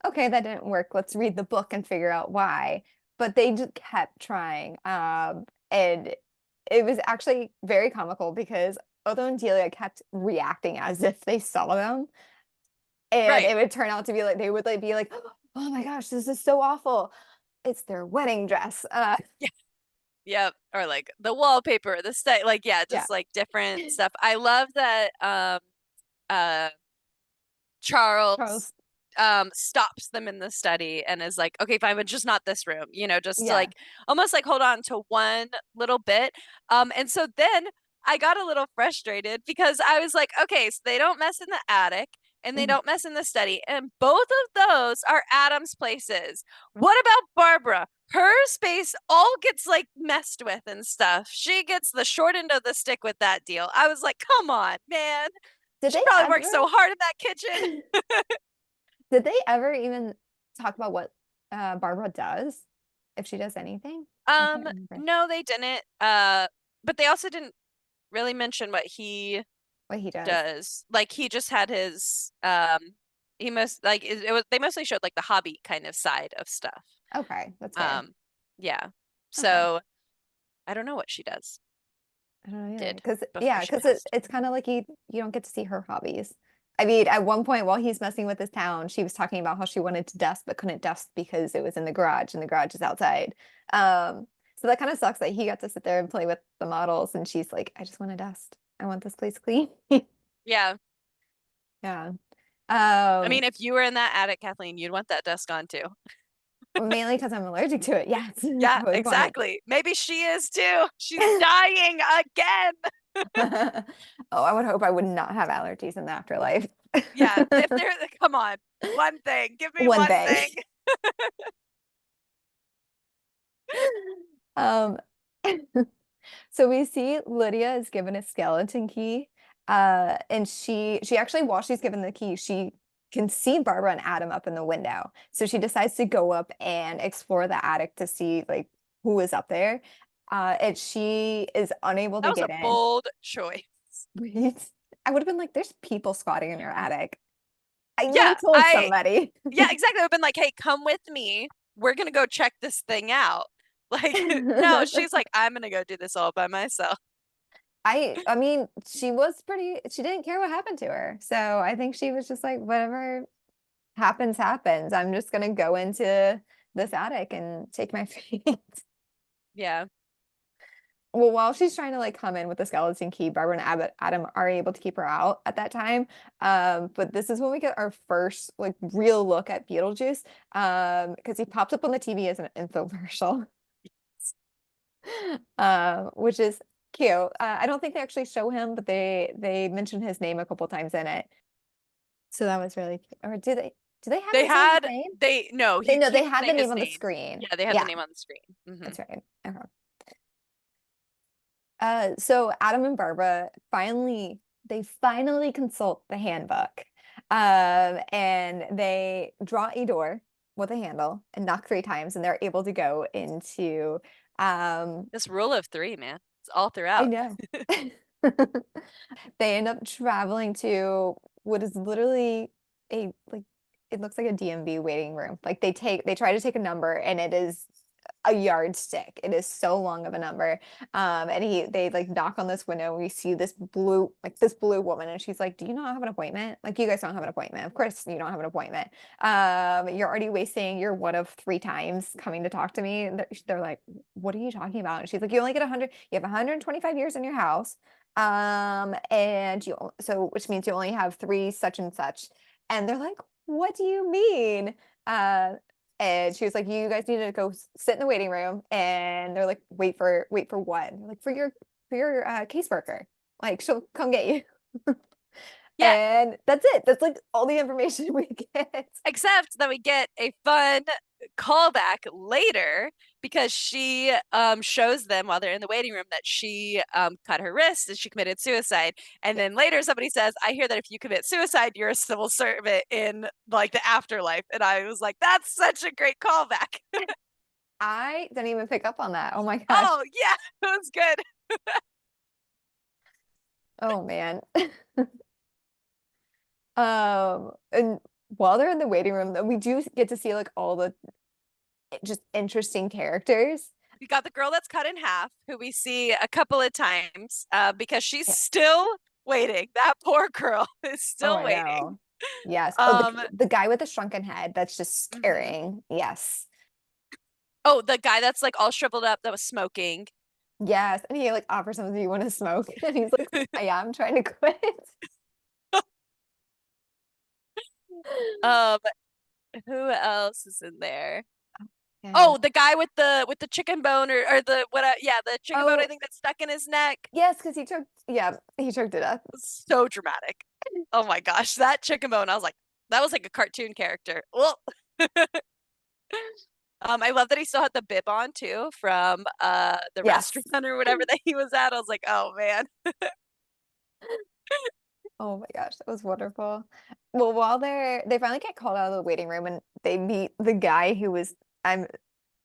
Speaker 1: okay, that didn't work. Let's read the book and figure out why. But they just kept trying. And it was actually very comical because Otho and Delia kept reacting as if they saw them. And
Speaker 2: Right.
Speaker 1: it would turn out to be like, they would like be like, oh my gosh, this is so awful. It's their wedding dress.
Speaker 2: Yeah. Yep. Or like the wallpaper, the state, like yeah,
Speaker 1: Yeah.
Speaker 2: just like different stuff. I love that uh Charles
Speaker 1: Charles.
Speaker 2: stops them in the study and is like, okay, fine, but just not this room, just to
Speaker 1: Yeah.
Speaker 2: like almost like hold on to one little bit. And so then I got a little frustrated because I was like, okay, so they don't mess in the attic and they
Speaker 1: Mhm.
Speaker 2: don't mess in the study, and both of those are Adam's places. What about Barbara? Her space all gets like messed with and stuff. She gets the short end of the stick with that deal. I was like, come on, man.
Speaker 1: Did
Speaker 2: She
Speaker 1: they
Speaker 2: probably worked
Speaker 1: ever?
Speaker 2: so hard in that kitchen.
Speaker 1: Did they ever even talk about what Barbara does? If she does anything? I can't remember
Speaker 2: No, they didn't. But they also didn't really mention what he
Speaker 1: what he does.
Speaker 2: does. Like he just had his he most like it was they mostly showed like the hobby kind of side of stuff.
Speaker 1: Okay, that's fair.
Speaker 2: Um, yeah.
Speaker 1: Okay.
Speaker 2: So I don't know what she does,
Speaker 1: I don't know either.
Speaker 2: did
Speaker 1: Because
Speaker 2: before
Speaker 1: yeah,
Speaker 2: she
Speaker 1: because
Speaker 2: passed.
Speaker 1: it's kind of like you don't get to see her hobbies. I mean, at one point while he's messing with his town, she was talking about how she wanted to dust but couldn't dust because it was in the garage and the garage is outside. So that kind of sucks that he got to sit there and play with the models and she's like, I just want to dust. I want this place clean.
Speaker 2: Yeah.
Speaker 1: Yeah.
Speaker 2: I
Speaker 1: Um,
Speaker 2: mean, if you were in that attic, Kathleen, you'd want that desk on too.
Speaker 1: Mainly because I'm allergic to it. Yes,
Speaker 2: Yeah,
Speaker 1: I would want it.
Speaker 2: exactly. Maybe she is too. She's dying again.
Speaker 1: Oh, I would hope I would not have allergies in the afterlife.
Speaker 2: Yeah, if there, come on, one thing. Give me
Speaker 1: One
Speaker 2: one
Speaker 1: thing.
Speaker 2: thing.
Speaker 1: Um, so we see Lydia is given a skeleton key. And she actually, while she's given the key, she can see Barbara and Adam up in the window. So she decides to go up and explore the attic to see like who is up there. And she is unable
Speaker 2: That
Speaker 1: to
Speaker 2: was a
Speaker 1: get in.
Speaker 2: bold choice.
Speaker 1: Right? I would have been like, there's people squatting in your attic. I would
Speaker 2: Yeah,
Speaker 1: have told somebody.
Speaker 2: yeah, exactly. I've been like, hey, come with me. We're gonna go check this thing out. Like, no, she's like, I'm gonna go do this all by myself.
Speaker 1: I mean, she didn't care what happened to her. So I think she was just like, whatever happens, happens. I'm just gonna go into this attic and take my fate.
Speaker 2: Yeah.
Speaker 1: Well, while she's trying to like come in with the skeleton key, Barbara and Adam are able to keep her out at that time. But this is when we get our first like real look at Beetlejuice. Because he pops up on the TV as an infomercial. Which is cute. I don't think they actually show him, but they mention his name a couple times in it. So that was really cute. Or do they have
Speaker 2: They
Speaker 1: him say his
Speaker 2: had
Speaker 1: name?
Speaker 2: they no,
Speaker 1: They know
Speaker 2: he
Speaker 1: they
Speaker 2: didn't
Speaker 1: had
Speaker 2: say
Speaker 1: the name
Speaker 2: his
Speaker 1: on the
Speaker 2: name.
Speaker 1: screen.
Speaker 2: Yeah, they had the
Speaker 1: Yeah,
Speaker 2: name on the screen.
Speaker 1: that's right. Okay. So Adam and Barbara finally consult the handbook. And they draw a door with a handle and knock 3 times, and they're able to go into
Speaker 2: This rule of three, man. It's all
Speaker 1: I
Speaker 2: throughout.
Speaker 1: know. They end up traveling to what is literally a like it looks like a DMV waiting room. Like they try to take a number and it is a yardstick. It is so long of a number. And they like knock on this window and we see this blue woman and she's like, "Do you not have an appointment? Like you guys don't have an appointment. Of course you don't have an appointment. You're already wasting your one of 3 times coming to talk to me." And they're like, "What are you talking about?" And she's like, "You only get 100, you have 125 years in your house. And which means you only have three such and such." And they're like, "What do you mean?" Uh, and she was like, "You guys need to go sit in the waiting room." And they're like, wait for what?" And they're like, for your caseworker. Like she'll come get you.
Speaker 2: Yeah,
Speaker 1: And that's it. That's like all the information we get.
Speaker 2: except that we get a fun callback later because she shows them while they're in the waiting room that she cut her wrist and she committed suicide. And
Speaker 1: Yes.
Speaker 2: then later somebody says, I hear that if you commit suicide, you're a civil servant in like the afterlife. And I was like, that's such a great callback.
Speaker 1: I didn't even pick up on that. Oh my gosh.
Speaker 2: Oh yeah, that was good.
Speaker 1: Oh man. And while they're in the waiting room, though, we do get to see like all the just interesting characters.
Speaker 2: We got the girl that's cut in half, who we see a couple of times because she's
Speaker 1: Yeah.
Speaker 2: still waiting. That poor girl is
Speaker 1: Oh,
Speaker 2: still
Speaker 1: I
Speaker 2: waiting.
Speaker 1: know. Yes. Oh,
Speaker 2: Um,
Speaker 1: the guy with the shrunken head, that's just
Speaker 2: mhm.
Speaker 1: scaring. Yes.
Speaker 2: Oh, the guy that's like all shriveled up that was smoking.
Speaker 1: Yes. And he like offers him, "Do you want to smoke?" And he's like, "Yeah, I'm trying to quit."
Speaker 2: Um, who else is in there?
Speaker 1: And
Speaker 2: Oh, the guy with the chicken bone or the what? Yeah, the chicken bone. I
Speaker 1: oh,
Speaker 2: think that's stuck in his neck.
Speaker 1: yes, because he choked it up.
Speaker 2: So dramatic. Oh my gosh, that chicken bone. I was like, that was like a cartoon character. Well, I love that he still had the bib on too from the
Speaker 1: Yes.
Speaker 2: restaurant or whatever that he was at. I was like, oh man.
Speaker 1: Oh my gosh, that was wonderful. Well, they finally get called out of the waiting room and they meet the guy who was I'm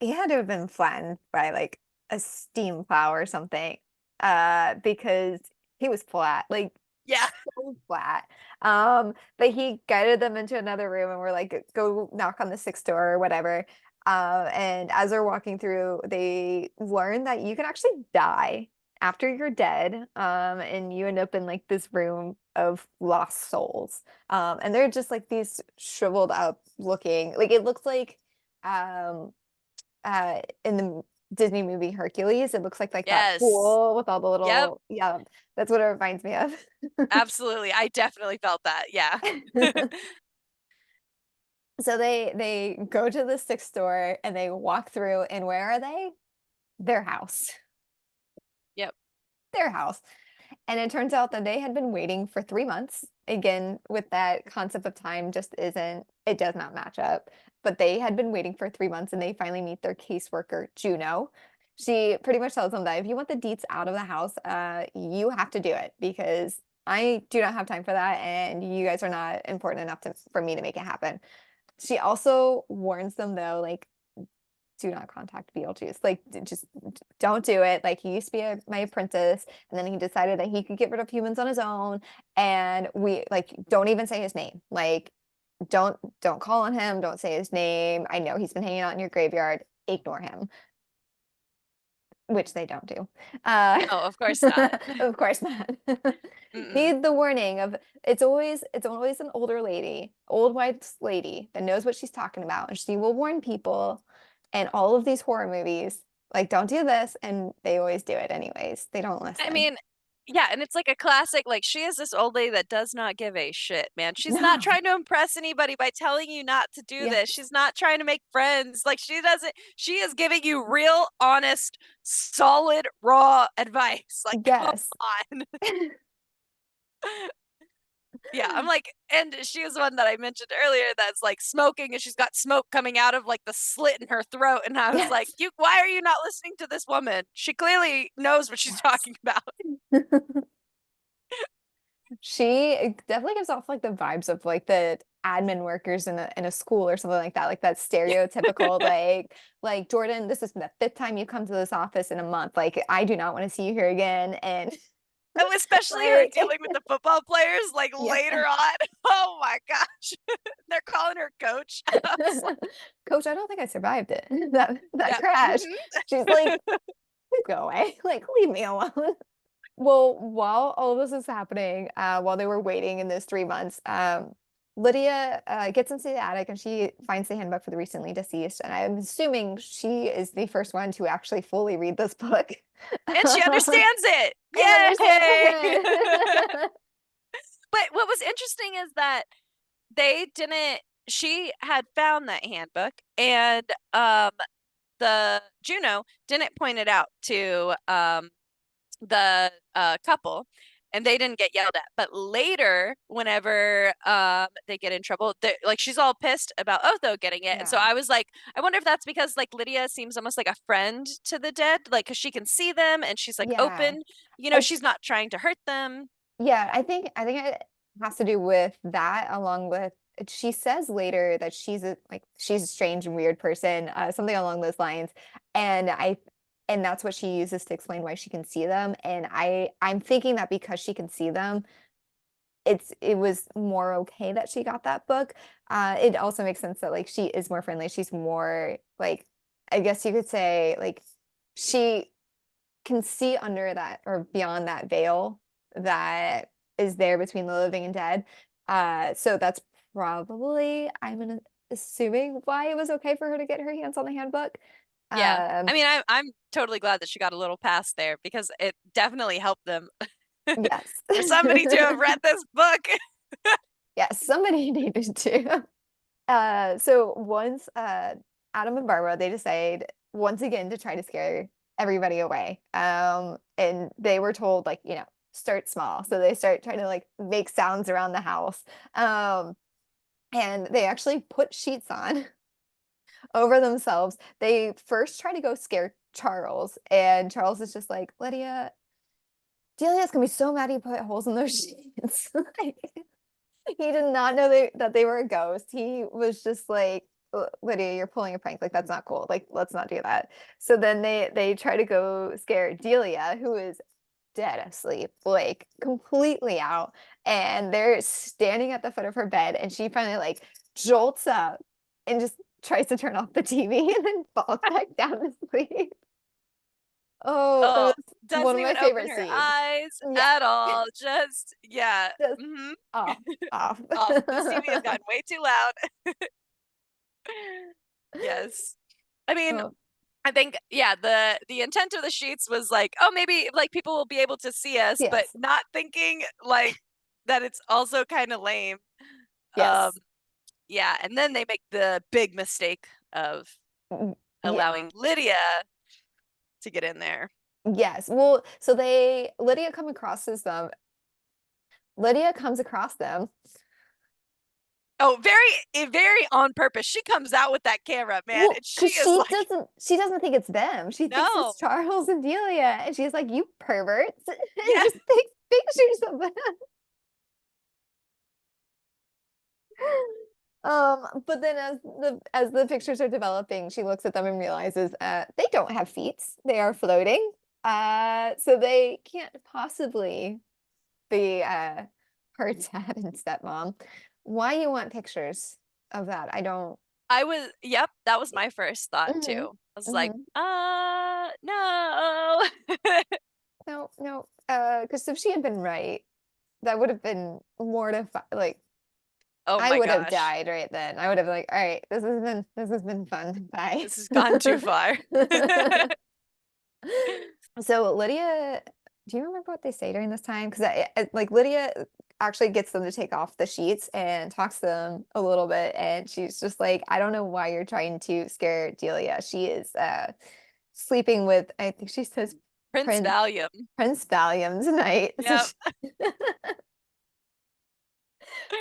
Speaker 1: he had to have been flattened by like a steam plow or something. Because he was flat, like
Speaker 2: Yeah.
Speaker 1: so flat. But he guided them into another room and we're like, go knock on the sixth door or whatever. And as they're walking through, they learn that you can actually die after you're dead, and you end up in like this room of lost souls. And they're just like these shriveled up looking, like it looks like um in the Disney movie Hercules, it looks like that
Speaker 2: Yes.
Speaker 1: pool with all the
Speaker 2: Yep.
Speaker 1: little, yeah, that's what it reminds me of.
Speaker 2: Absolutely. I definitely felt that. Yeah.
Speaker 1: So they go to the stick store and they walk through, and where are they? Their house.
Speaker 2: Yep.
Speaker 1: Their house. And it turns out that they had been waiting for 3 months. Again, with that concept of time just isn't, it does not match up. But they had been waiting for 3 months and they finally meet their caseworker, Juno. She pretty much tells them that if you want the deets out of the house, you have to do it because I do not have time for that and you guys are not important enough for me to make it happen. She also warns them though, like, do not contact Beetlejuice. Like, just don't do it. Like, he used to be my apprentice, and then he decided that he could get rid of humans on his own. And we like don't even say his name. Like, don't call on him. Don't say his name. I know he's been hanging out in your graveyard. Ignore him, which they don't do.
Speaker 2: No, of course not.
Speaker 1: Of course not.
Speaker 2: Mm-mm.
Speaker 1: Need the warning of it's always an older lady, old white lady that knows what she's talking about, and she will warn people. And all of these horror movies, like, don't do this, and they always do it anyways. They don't
Speaker 2: I
Speaker 1: listen.
Speaker 2: mean, yeah, and it's like a classic, like she is this old lady that does not give a shit, man. She's not
Speaker 1: No.
Speaker 2: trying to impress anybody by telling you not to do this.
Speaker 1: Yes.
Speaker 2: She's not trying to make friends. Like she is giving you real, honest, solid, raw advice. Like, come
Speaker 1: Yes.
Speaker 2: on. Yeah, I'm like, and she was the one that I mentioned earlier that's like smoking and she's got smoke coming out of like the slit in her throat. And I was like,
Speaker 1: Yes.
Speaker 2: why are you not listening to this woman? She clearly knows what she's
Speaker 1: Yes.
Speaker 2: talking about.
Speaker 1: She definitely gives off like the vibes of like the admin workers in a school or something like that. Like that stereotypical like Jordan, this is the fifth time you come to this office in a month. Like, I do not want to see you here again. And
Speaker 2: Oh, especially her
Speaker 1: like
Speaker 2: dealing with the football players like
Speaker 1: yeah.
Speaker 2: later on. Oh my gosh. They're calling her coach. I was like,
Speaker 1: Coach, I don't think I survived it. That
Speaker 2: yeah.
Speaker 1: crash.
Speaker 2: Mhm.
Speaker 1: She's like, go away. Like, leave me alone. Well, while all of this is happening, while they were waiting in those 3 months, Lydia gets into the attic and she finds the handbook for the recently deceased. And I'm assuming she is the first one to actually fully read this book
Speaker 2: And she understands it.
Speaker 1: and understands
Speaker 2: Yay.
Speaker 1: it.
Speaker 2: But what was interesting is that they didn't she had found that handbook and the Juno didn't point it out to the couple and they didn't get yelled at. But later, whenever they get in trouble, like she's all pissed about Otho getting it. And so
Speaker 1: Yeah.
Speaker 2: I was like, I wonder if that's because like Lydia seems almost like a friend to the dead, like because she can see them and she's like
Speaker 1: Yeah.
Speaker 2: open, she's
Speaker 1: It's
Speaker 2: not trying to hurt them.
Speaker 1: Yeah, I think it has to do with that along with she says later that she's a strange and weird person, something along those lines. And that's what she uses to explain why she can see them. And I'm thinking that because she can see them, it was more okay that she got that book. It also makes sense that like she is more friendly. She's more like, I guess you could say, like, she can see under that or beyond that veil that is there between the living and dead. So that's probably, assuming, why it was okay for her to get her hands on the handbook.
Speaker 2: Yeah. I
Speaker 1: Um,
Speaker 2: mean, I'm totally glad that she got a little pass there because it definitely helped them
Speaker 1: yes.
Speaker 2: for somebody to have read this book.
Speaker 1: Yes, somebody needed to. So once Adam and Barbara, they decide once again to try to scare everybody away. And they were told, like, start small. So they start trying to like make sounds around the house. And they actually put sheets on over themselves. They first try to go scare Charles, and Charles is just like, Lydia, Delia's gonna be so mad you put holes in those sheets. Like, he did not know that they were a ghost. He was just like, Lydia, you're pulling a prank. Like, that's not cool. Like, let's not do that. So then they try to go scare Delia, who is dead asleep, like completely out. And they're standing at the foot of her bed, and she finally like jolts up and just tries to turn off the TV and then falls back down to sleep. Oh, that
Speaker 2: Oh,
Speaker 1: was one
Speaker 2: doesn't
Speaker 1: of my
Speaker 2: even open
Speaker 1: favorite
Speaker 2: her
Speaker 1: scenes.
Speaker 2: eyes
Speaker 1: Yeah,
Speaker 2: at all. Just, yeah.
Speaker 1: just
Speaker 2: hmm
Speaker 1: off, off.
Speaker 2: Off. This TV has gotten way too loud. Yes. I mean,
Speaker 1: Oh,
Speaker 2: I think, yeah, the intent of the sheets was like, oh, maybe like people will be able to see us, but
Speaker 1: yes,
Speaker 2: not thinking like that it's also kind of lame. Um,
Speaker 1: yes,
Speaker 2: yeah, and then they make the big mistake of
Speaker 1: yeah,
Speaker 2: allowing Lydia to get in there.
Speaker 1: yes. Well, so Lydia Lydia comes across them.
Speaker 2: Oh, very on purpose. She comes out with that camera, man,
Speaker 1: Well,
Speaker 2: and she
Speaker 1: because
Speaker 2: is like,
Speaker 1: she doesn't think it's them. She thinks
Speaker 2: no,
Speaker 1: it's Charles and Delia, and she's like, "You perverts!" and
Speaker 2: yeah,
Speaker 1: just takes pictures of them. But then as the pictures are developing, she looks at them and realizes they don't have feet. They are floating. So they can't possibly be her dad and stepmom. Why you want pictures of that? I don't.
Speaker 2: yep, that was my first thought
Speaker 1: Hmm.
Speaker 2: too. I was like,
Speaker 1: Hmm.
Speaker 2: no.
Speaker 1: No, no. Because if she had been right, that would have been mortified. Like
Speaker 2: Oh
Speaker 1: I
Speaker 2: my
Speaker 1: would have
Speaker 2: gosh,
Speaker 1: died right then. I would have been like, all right, this has been fun. Bye.
Speaker 2: this has gone too far.
Speaker 1: So Lydia, do you remember what they say during this time? Because like Lydia actually gets them to take off the sheets and talks to them a little bit, and she's just like, I don't know why you're trying to scare Delia. She is sleeping with, I think she says
Speaker 2: Prince
Speaker 1: Prince
Speaker 2: Valium.
Speaker 1: Prince Valium tonight.
Speaker 2: Yep.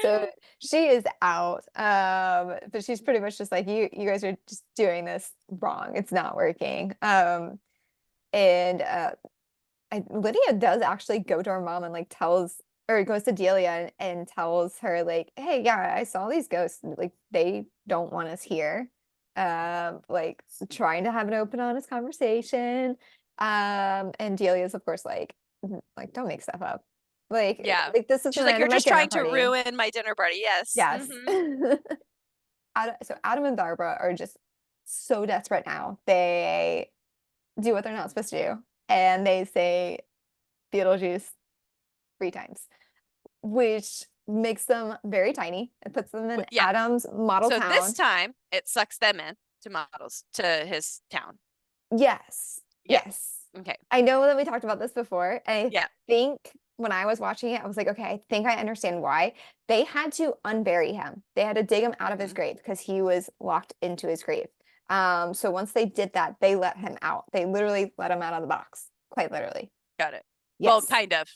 Speaker 1: So she is out. But she's pretty much just like, you guys are just doing this wrong. It's not working. And Lydia does actually go to her mom and like tells or goes to Delia and tells her like, hey, yeah, I saw these ghosts. Like they don't want us here. Like trying to have an open, honest conversation. And Delia's of course like don't make stuff up.
Speaker 2: Yeah.
Speaker 1: Like this is the
Speaker 2: She's like,
Speaker 1: night
Speaker 2: you're
Speaker 1: of my
Speaker 2: just
Speaker 1: dinner
Speaker 2: trying to
Speaker 1: party.
Speaker 2: ruin my dinner party. Yes.
Speaker 1: Yes. So Adam and Barbara are just so desperate now. They do what they're not supposed to do, and they say Beetlejuice 3 times, which makes them very tiny. It puts them in
Speaker 2: Yeah.
Speaker 1: Adam's model
Speaker 2: So this
Speaker 1: town.
Speaker 2: time it sucks them in to his town.
Speaker 1: Yes,
Speaker 2: Yeah.
Speaker 1: yes.
Speaker 2: Okay.
Speaker 1: I know that we talked about this before, and I
Speaker 2: Yeah.
Speaker 1: think when I was watching it, I was like, okay, I think I understand why. They had to unbury him. They had to dig him out of his
Speaker 2: Mhm.
Speaker 1: grave because he was locked into his grave. So once they did that, they let him out. They literally let him out of the box, quite literally.
Speaker 2: Got it. Well,
Speaker 1: Yes.
Speaker 2: kind of.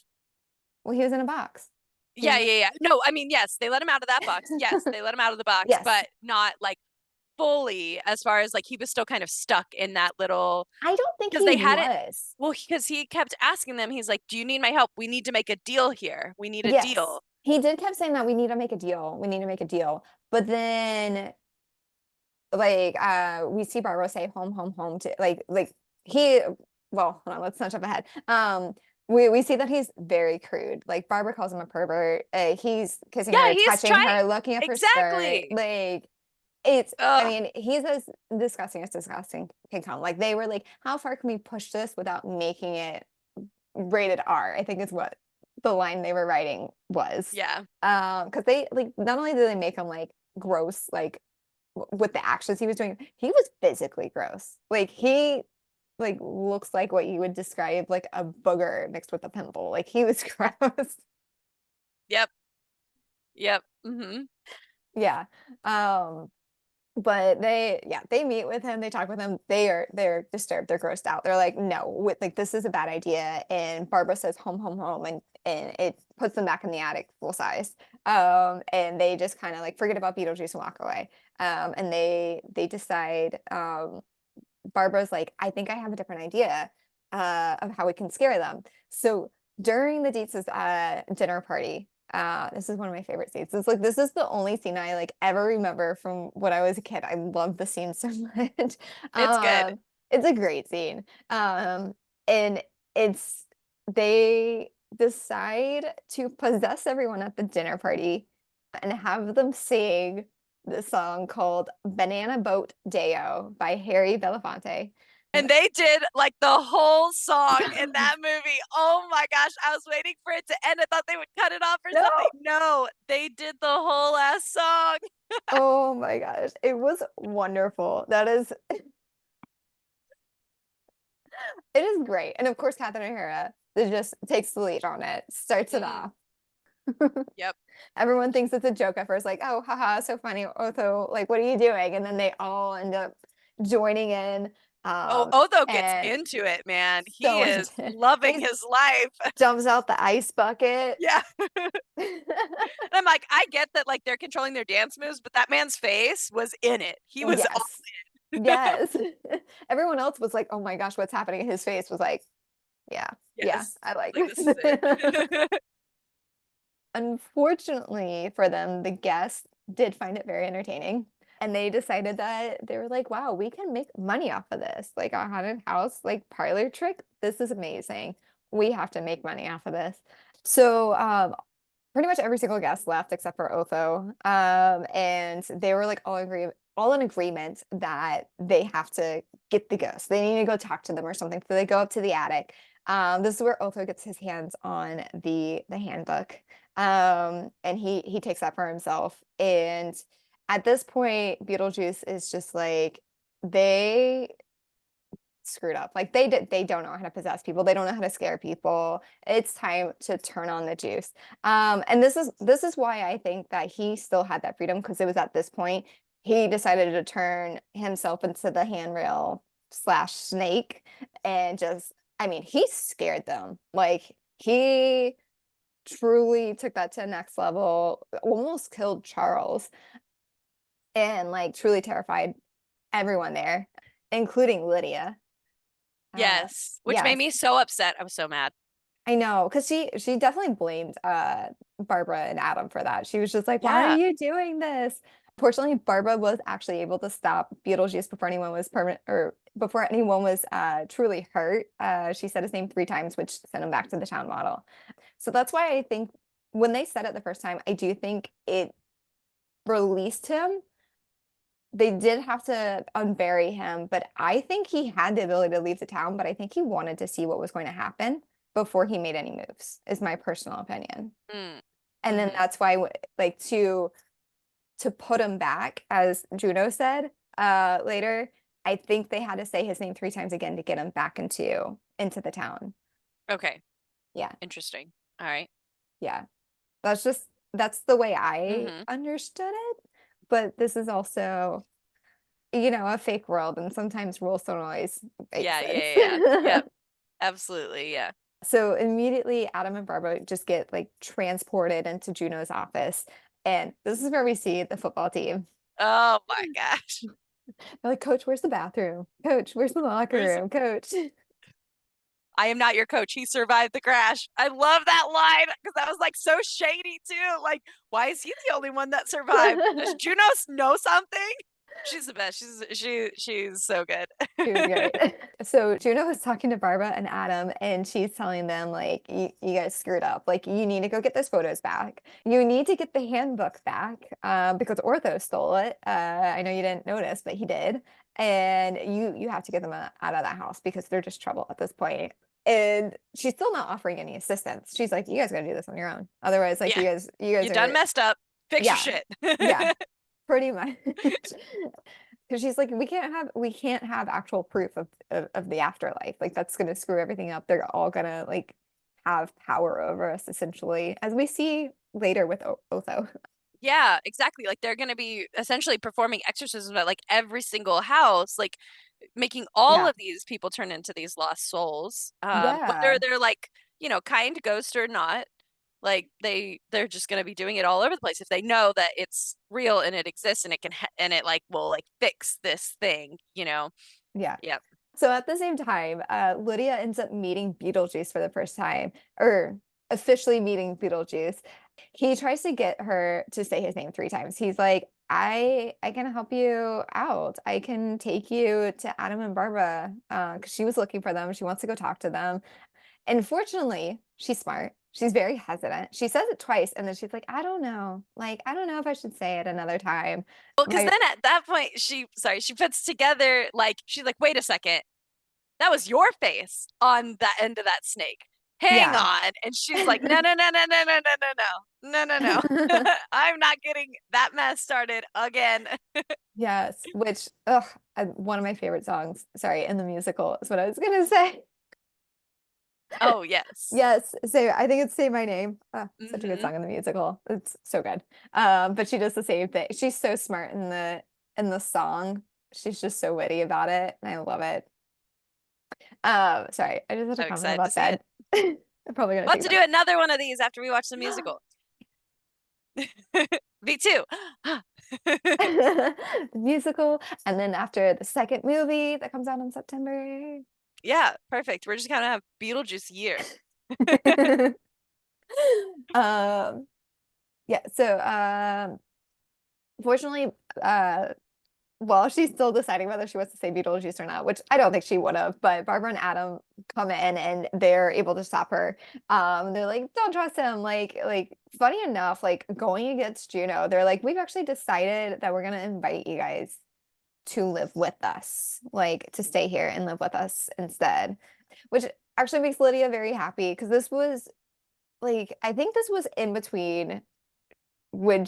Speaker 1: Well, he was in a box. He
Speaker 2: Yeah,
Speaker 1: was
Speaker 2: yeah, yeah. No, I mean, yes, they let him out of that box. Yes, they let him out of the box,
Speaker 1: Yes.
Speaker 2: but not like fully as far as like he was still kind of stuck in that little
Speaker 1: I don't think
Speaker 2: because
Speaker 1: he
Speaker 2: they had it.
Speaker 1: was.
Speaker 2: Well, because he kept asking them, he's like, "Do you need my help? We need to make a deal here. We need a
Speaker 1: Yes.
Speaker 2: deal."
Speaker 1: He did kept saying that we need to make a deal. We need to make a deal. But then like we see Barbara say home, home, home to like he well, hold on, let's not jump ahead. We see that he's very crude. Like Barbara calls him a pervert. He's kissing
Speaker 2: Yeah,
Speaker 1: her,
Speaker 2: he's
Speaker 1: touching
Speaker 2: trying
Speaker 1: her, looking up her skirt.
Speaker 2: exactly.
Speaker 1: Like it's I
Speaker 2: Ugh.
Speaker 1: mean, he's as disgusting can come. Like they were like, how far can we push this without making it rated R? I think is what the line they were writing was.
Speaker 2: Yeah.
Speaker 1: Because they like not only did they make him like gross, like with the actions he was doing, he was physically gross. Like he like looks like what you would describe like a booger mixed with a pimple. Like he was gross.
Speaker 2: Yep. Yep. Mhm.
Speaker 1: Yeah. Um, but they meet with him, they talk with him, they're disturbed, they're grossed out. They're like, no, like this is a bad idea. And Barbara says home, home, home, and it puts them back in the attic full size. And they just kind of like forget about Beetlejuice and walk away. And they decide, Barbara's like, I think I have a different idea of how we can scare them. So during the Deets' dinner party, this is one of my favorite scenes. It's like this is the only scene I like ever remember from when I was a kid. I love the scene so much.
Speaker 2: It's good.
Speaker 1: It's a great scene. And it's they decide to possess everyone at the dinner party and have them sing. this song called Banana Boat Deo by Harry Belafonte.
Speaker 2: And they did like the whole song in that movie. Oh my gosh, I was waiting for it to end. I thought they would cut it off or something.
Speaker 1: No.
Speaker 2: No, they did the whole ass song.
Speaker 1: Oh my gosh. It was wonderful. That is, it is great. And of course, Catherine O'Hara just takes the lead on it, starts it
Speaker 2: Mm,
Speaker 1: off.
Speaker 2: yep.
Speaker 1: Everyone thinks it's a joke at first, like, oh, haha, so funny. Otho, like, what are you doing? And then they all end up joining in.
Speaker 2: Oh, Otho gets
Speaker 1: And
Speaker 2: into it, man.
Speaker 1: so
Speaker 2: He
Speaker 1: much,
Speaker 2: is loving
Speaker 1: he
Speaker 2: his life.
Speaker 1: jumps out the ice bucket.
Speaker 2: Yeah. And I'm like, I get that like they're controlling their dance moves, but that man's face was in it. He was all
Speaker 1: Yes. Yes. Everyone else was like, oh my gosh, what's happening? His face was like, yeah, yeah,
Speaker 2: yes.
Speaker 1: I like
Speaker 2: Like this is
Speaker 1: this.
Speaker 2: it.
Speaker 1: Unfortunately for them, the guests did find it very entertaining. And they decided that they were like, wow, we can make money off of this. Like a haunted house, like parlor trick. This is amazing. We have to make money off of this. So pretty much every single guest left except for Otho. And they were like all in agreement that they have to get the ghost. They need to go talk to them or something. So they go up to the attic. This is where Otho gets his hands on the handbook. And he takes that for himself. And at this point, Beetlejuice is just like they screwed up. Like they don't know how to possess people. They don't know how to scare people. It's time to turn on the juice. And this is why I think that he still had that freedom because it was at this point he decided to turn himself into the handrail slash snake and just I mean he scared them. Like he truly took that to the next level, almost killed Charles and like truly terrified everyone there, including Lydia.
Speaker 2: Yes. Which made
Speaker 1: Yes,
Speaker 2: me so upset. I was so mad.
Speaker 1: I know, because she definitely blamed Barbara and Adam for that. She was just like, "Why are
Speaker 2: Yeah.
Speaker 1: you doing this?" Fortunately, Barbara was actually able to stop Beetlejuice before anyone was permanent or before anyone was truly hurt. She said his name 3 times, which sent him back to the town model. So that's why I think when they said it the first time, I do think it released him. They did have to unbury him, but I think he had the ability to leave the town, but I think he wanted to see what was going to happen before he made any moves, is my personal opinion.
Speaker 2: Mm.
Speaker 1: And then
Speaker 2: Hmm.
Speaker 1: that's why like to put him back, as Juno said later, I think they had to say his name 3 times again to get him back into the town.
Speaker 2: Okay.
Speaker 1: Yeah.
Speaker 2: Interesting. All right.
Speaker 1: Yeah. That's the way I
Speaker 2: Mm-hmm.
Speaker 1: understood it. But this is also a fake world, and sometimes rules don't always make
Speaker 2: Yeah,
Speaker 1: sense.
Speaker 2: yeah, yeah. Yep. Absolutely. Yeah.
Speaker 1: So immediately, Adam and Barbara just get like transported into Juno's office, and this is where we see the football team.
Speaker 2: Oh my gosh.
Speaker 1: They're like, "Coach, where's the bathroom? Coach, where's the locker
Speaker 2: Where's
Speaker 1: room? Coach."
Speaker 2: I am not your coach. He survived the crash. I love that line because that was like so shady too. Like, why is he the only one that survived? Does Juno know something? She's the best. She's so good.
Speaker 1: She was great. So Juno was talking to Barbara and Adam, and she's telling them, like, you guys screwed up. Like, you need to go get those photos back. You need to get the handbook back because Ortho stole it. I know you didn't notice, but he did. And you have to get them out of that house because they're just trouble at this point. And she's still not offering any assistance. She's like, you guys got to do this on your own. Otherwise, like,
Speaker 2: Yeah.
Speaker 1: you guys
Speaker 2: You done
Speaker 1: are,
Speaker 2: messed up. Fix your
Speaker 1: yeah,
Speaker 2: shit.
Speaker 1: yeah, pretty much. Because she's like, we can't have actual proof of the afterlife. Like that's gonna screw everything up. They're all gonna like have power over us essentially, as we see later with Otho.
Speaker 2: Yeah, exactly. Like they're gonna be essentially performing exorcisms at like every single house, like making all
Speaker 1: Yeah.
Speaker 2: of these people turn into these lost souls. Whether
Speaker 1: Yeah.
Speaker 2: they're like, kind ghost or not, like they're just gonna be doing it all over the place if they know that it's real and it exists and it can and it like will like fix this thing.
Speaker 1: Yeah.
Speaker 2: Yeah.
Speaker 1: So at the same time, Lydia ends up meeting Beetlejuice for the first time, or officially meeting Beetlejuice. He tries to get her to say his name 3 times. He's like, I can help you out. I can take you to Adam and Barbara because she was looking for them. She wants to go talk to them. And fortunately, she's smart. She's very hesitant. She says it twice, and then she's like, I don't know. Like, I don't know if I should say it another time.
Speaker 2: Well, because
Speaker 1: My
Speaker 2: then at that point, she puts together, like, she's like, wait a second, that was your face on that end of that snake. Hang
Speaker 1: yeah.
Speaker 2: on. And she's like, no, no, no, no, no, no, no, no, no, no, no, no. I'm not getting that mess started again.
Speaker 1: Yes, which ugh, one of my favorite songs, sorry, in the musical is what I was gonna say.
Speaker 2: Oh, yes.
Speaker 1: Yes, so I think it's Say My Name. Such a good
Speaker 2: Hmm.
Speaker 1: song in the musical. It's so good. But she does the same thing. She's so smart in the song. She's just so witty about it, and I love it. Sorry, I just had a
Speaker 2: So
Speaker 1: comment
Speaker 2: excited to
Speaker 1: about
Speaker 2: see it.
Speaker 1: that. I'm probably gonna
Speaker 2: We'll have
Speaker 1: take
Speaker 2: to
Speaker 1: that.
Speaker 2: do another one of these after we watch the musical. Me too.
Speaker 1: The musical, and then after the second movie that comes out in September.
Speaker 2: Yeah, perfect. We're just gonna have Beetlejuice year.
Speaker 1: Um, yeah, so fortunately, well, she's still deciding whether she wants to say Beetlejuice or not, which I don't think she would have, but Barbara and Adam come in and they're able to stop her. They're like, don't trust him. Like funny enough, like going against Juno, they're like, we've actually decided that we're gonna invite you guys to live with us, like to stay here and live with us instead, which actually makes Lydia very happy because this was like, I think this was in between when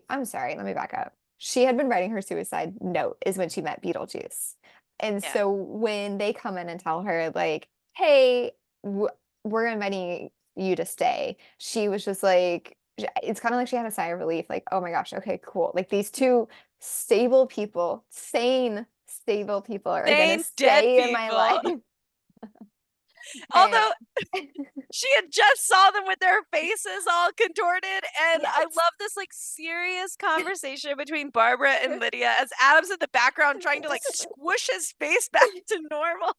Speaker 1: I'm sorry, let me back up. She had been writing her suicide note is when she met Beetlejuice. And
Speaker 2: Yeah.
Speaker 1: so when they come in and tell her like, "Hey, we're inviting you to stay," she was just like, it's kind of like she had a sigh of relief, like, "Oh my gosh, okay, cool." Like these two stable people, sane, stable people are gonna
Speaker 2: Sane dead
Speaker 1: stay in my
Speaker 2: people.
Speaker 1: life. And
Speaker 2: Although she had just saw them with their faces all contorted, and I
Speaker 1: yes.
Speaker 2: love this like serious conversation between Barbara and Lydia as Adam's in the background trying to like squish his face back to normal.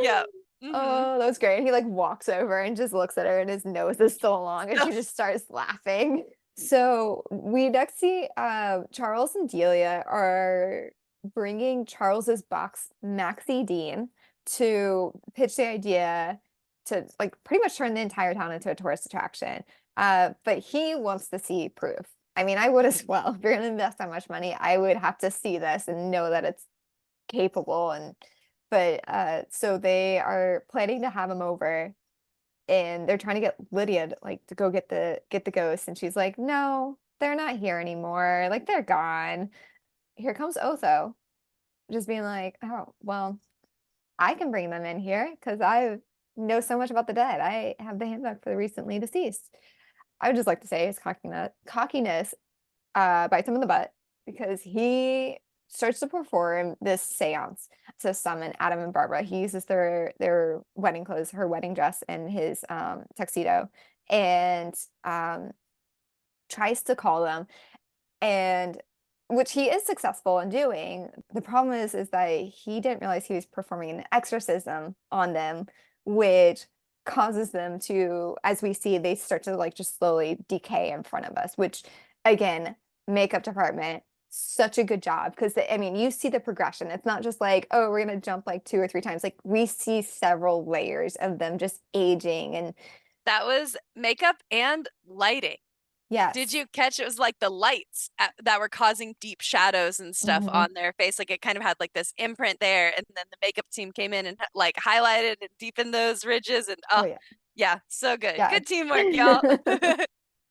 Speaker 2: Yeah. Mm-hmm.
Speaker 1: Oh, that was great. He like walks over and just looks at her and his nose is still long and
Speaker 2: So
Speaker 1: she just starts laughing. So we next see Charles and Delia are bringing Charles's box Maxie Dean to pitch the idea to like pretty much turn the entire town into a tourist attraction. But he wants to see proof. I mean, I would as well. If you're going to invest that much money, I would have to see this and know that it's capable. And but so they are planning to have him over and they're trying to get Lydia to, like to go get the ghost, and she's like, no, they're not here anymore, like they're gone. Here comes Otho just being like, oh well, I can bring them in here because I know so much about the dead. I have the handbook for the recently deceased. I would just like to say his cockiness bites him in the butt because he starts to perform this seance to summon Adam and Barbara. He uses their wedding clothes, her wedding dress, and his tuxedo, and tries to call them, and which he is successful in doing. The problem is that he didn't realize he was performing an exorcism on them, which causes them to, as we see, they start to like just slowly decay in front of us, which again, makeup department, such a good job because I mean, you see the progression. It's not just like, oh, we're gonna jump like two or three times. Like we see several layers of them just aging and
Speaker 2: that was makeup and lighting. Did
Speaker 1: yes.
Speaker 2: you catch it was like the lights that were causing deep shadows and stuff
Speaker 1: Mhm.
Speaker 2: on their face? Like it kind of had like this imprint there, and then the makeup team came in and like highlighted and deepened those ridges. And
Speaker 1: Oh
Speaker 2: oh,
Speaker 1: yeah.
Speaker 2: yeah, so good.
Speaker 1: Yeah.
Speaker 2: Good teamwork, y'all.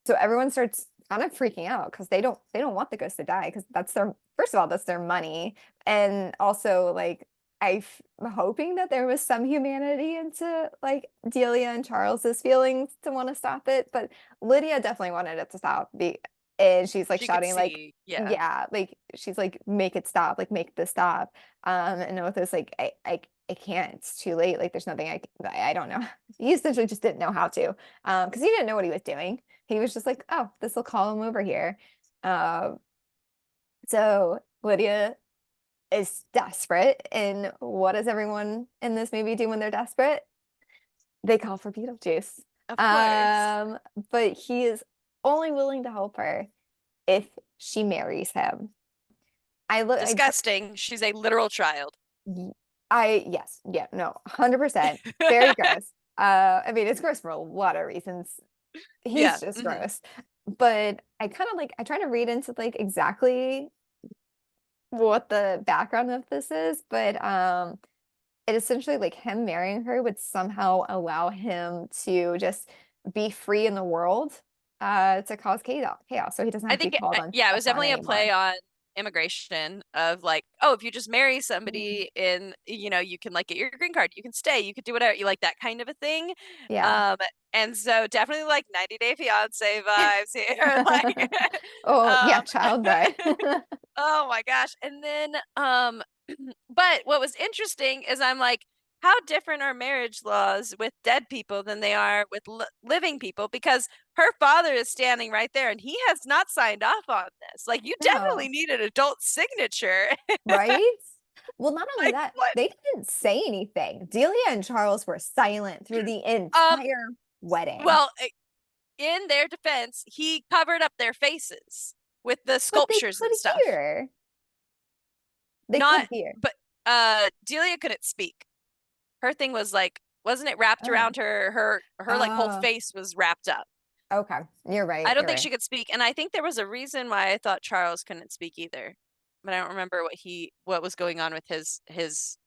Speaker 1: So everyone starts kind of freaking out because they don't want the ghost to die because that's their first of all that's their money, and also like I'm hoping that there was some humanity into like Delia and Charles's feelings to want to stop it, but Lydia definitely wanted it to stop. And she's like
Speaker 2: She could
Speaker 1: shouting like,
Speaker 2: see, yeah.
Speaker 1: yeah, like she's like, make it stop, like make this stop. And Otho's like, I can't. It's too late. Like there's nothing I don't know. He essentially just didn't know how to, because he didn't know what he was doing. He was just like, oh, this will call him over here. Um, so Lydia is desperate. And what does everyone in this movie do when they're desperate? They call for Beetlejuice.
Speaker 2: Of course.
Speaker 1: Um, but he is only willing to help her if she marries him. I look, I
Speaker 2: Disgusting. She's a literal child.
Speaker 1: Yes, yeah, no, 100%. Very gross. I mean, it's gross for a lot of reasons. He's
Speaker 2: Yeah.
Speaker 1: just gross. But I kind of like I try to read into like exactly what the background of this is, but it essentially like him marrying her would somehow allow him to just be free in the world to cause chaos so he doesn't
Speaker 2: I
Speaker 1: have to be
Speaker 2: think,
Speaker 1: called on
Speaker 2: yeah, it was
Speaker 1: upon
Speaker 2: definitely a
Speaker 1: anymore.
Speaker 2: play on immigration of like, oh, if you just marry
Speaker 1: Mm.
Speaker 2: somebody in, you can like get your green card, you can stay, you could do whatever you like, that kind of a thing.
Speaker 1: Yeah.
Speaker 2: Um, and so definitely like 90 Day Fiance vibes here, like,
Speaker 1: Oh, yeah,
Speaker 2: um,
Speaker 1: child bride.
Speaker 2: oh my gosh. And then, but what was interesting is I'm like, how different are marriage laws with dead people than they are with living people? Because her father is standing right there and he has not signed off on this. Like, you definitely
Speaker 1: No,
Speaker 2: need an adult signature.
Speaker 1: right? Well, not only
Speaker 2: Like,
Speaker 1: that,
Speaker 2: what?
Speaker 1: they didn't say anything. Delia and Charles were silent through the
Speaker 2: Um,
Speaker 1: entire wedding,
Speaker 2: well, in their defense, he covered up their faces with the
Speaker 1: but they
Speaker 2: sculptures
Speaker 1: could
Speaker 2: and stuff.
Speaker 1: hear. They could
Speaker 2: Not,
Speaker 1: hear.
Speaker 2: but Delia couldn't speak. Her thing was like, wasn't it wrapped
Speaker 1: Oh.
Speaker 2: around her like whole
Speaker 1: Oh,
Speaker 2: face was wrapped up.
Speaker 1: okay. You're
Speaker 2: I
Speaker 1: right.
Speaker 2: don't
Speaker 1: You're
Speaker 2: think
Speaker 1: right.
Speaker 2: she could speak, and I think there was a reason why I thought Charles couldn't speak either. But I don't remember what was going on with his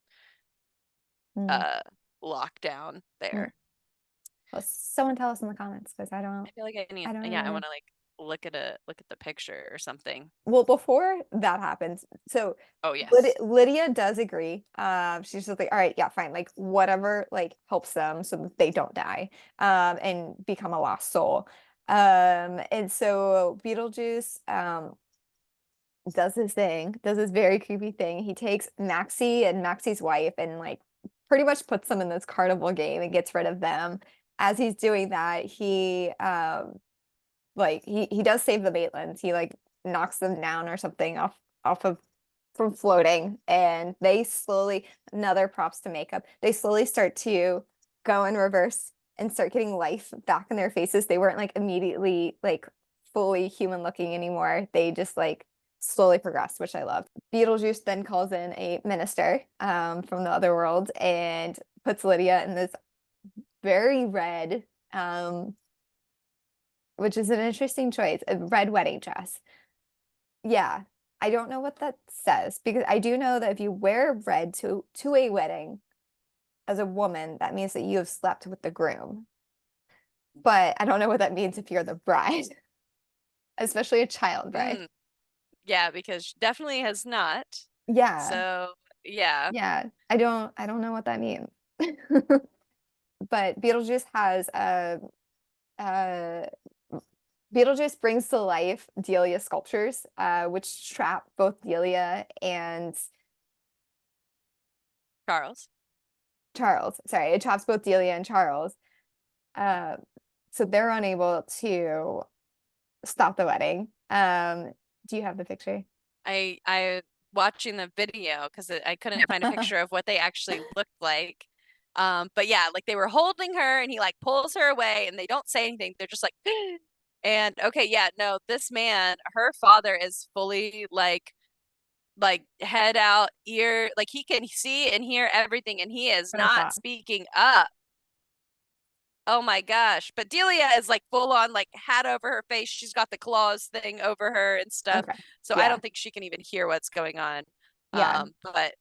Speaker 1: Mm,
Speaker 2: uh lockdown
Speaker 1: mm.
Speaker 2: there.
Speaker 1: Well, someone tell us in the comments because
Speaker 2: I feel like I need,
Speaker 1: I don't
Speaker 2: yeah, I
Speaker 1: remember.
Speaker 2: want to like look at the picture or something.
Speaker 1: Well, before that happens, so
Speaker 2: Oh yes.
Speaker 1: Lydia does agree. She's just like, all right, yeah, fine, like whatever, like helps them so that they don't die, and become a lost soul. And so Beetlejuice, does his thing, does this very creepy thing. He takes Maxie and Maxie's wife and like pretty much puts them in this carnival game and gets rid of them. As he's doing that, he does save the Maitlands. He like knocks them down or something off of from floating, and they slowly, another props to makeup, they slowly start to go in reverse and start getting life back in their faces. They weren't like immediately like fully human looking anymore. They just like slowly progressed, which I love. Beetlejuice then calls in a minister from the other world and puts Lydia in this very red which is an interesting choice, a red wedding dress. Yeah, I don't know what that says because I do know that if you wear red to a wedding as a woman, that means that you have slept with the groom. But I don't know what that means if you're the bride, especially a child bride.
Speaker 2: Mm, yeah, because she definitely has not.
Speaker 1: Yeah,
Speaker 2: So yeah,
Speaker 1: yeah. I don't know what that means. But uh Beetlejuice brings to life Delia sculptures, which trap both Delia and
Speaker 2: Charles.
Speaker 1: Charles. Sorry, it traps both Delia and Charles. Uh, so they're unable to stop the wedding. Do you have the picture?
Speaker 2: I watching the video because I couldn't find a picture of what they actually looked like. But yeah, like they were holding her and he like pulls her away and they don't say anything. They're just like, and okay, yeah, no, this man, her father is fully like head out, ear, like he can see and hear everything and he is
Speaker 1: What I
Speaker 2: not
Speaker 1: thought.
Speaker 2: speaking up. Oh my gosh. But Delia is like full on like hat over her face. She's got the claws thing over her and stuff.
Speaker 1: Okay.
Speaker 2: So I
Speaker 1: Yeah.
Speaker 2: don't think she can even hear what's going on.
Speaker 1: Yeah.
Speaker 2: But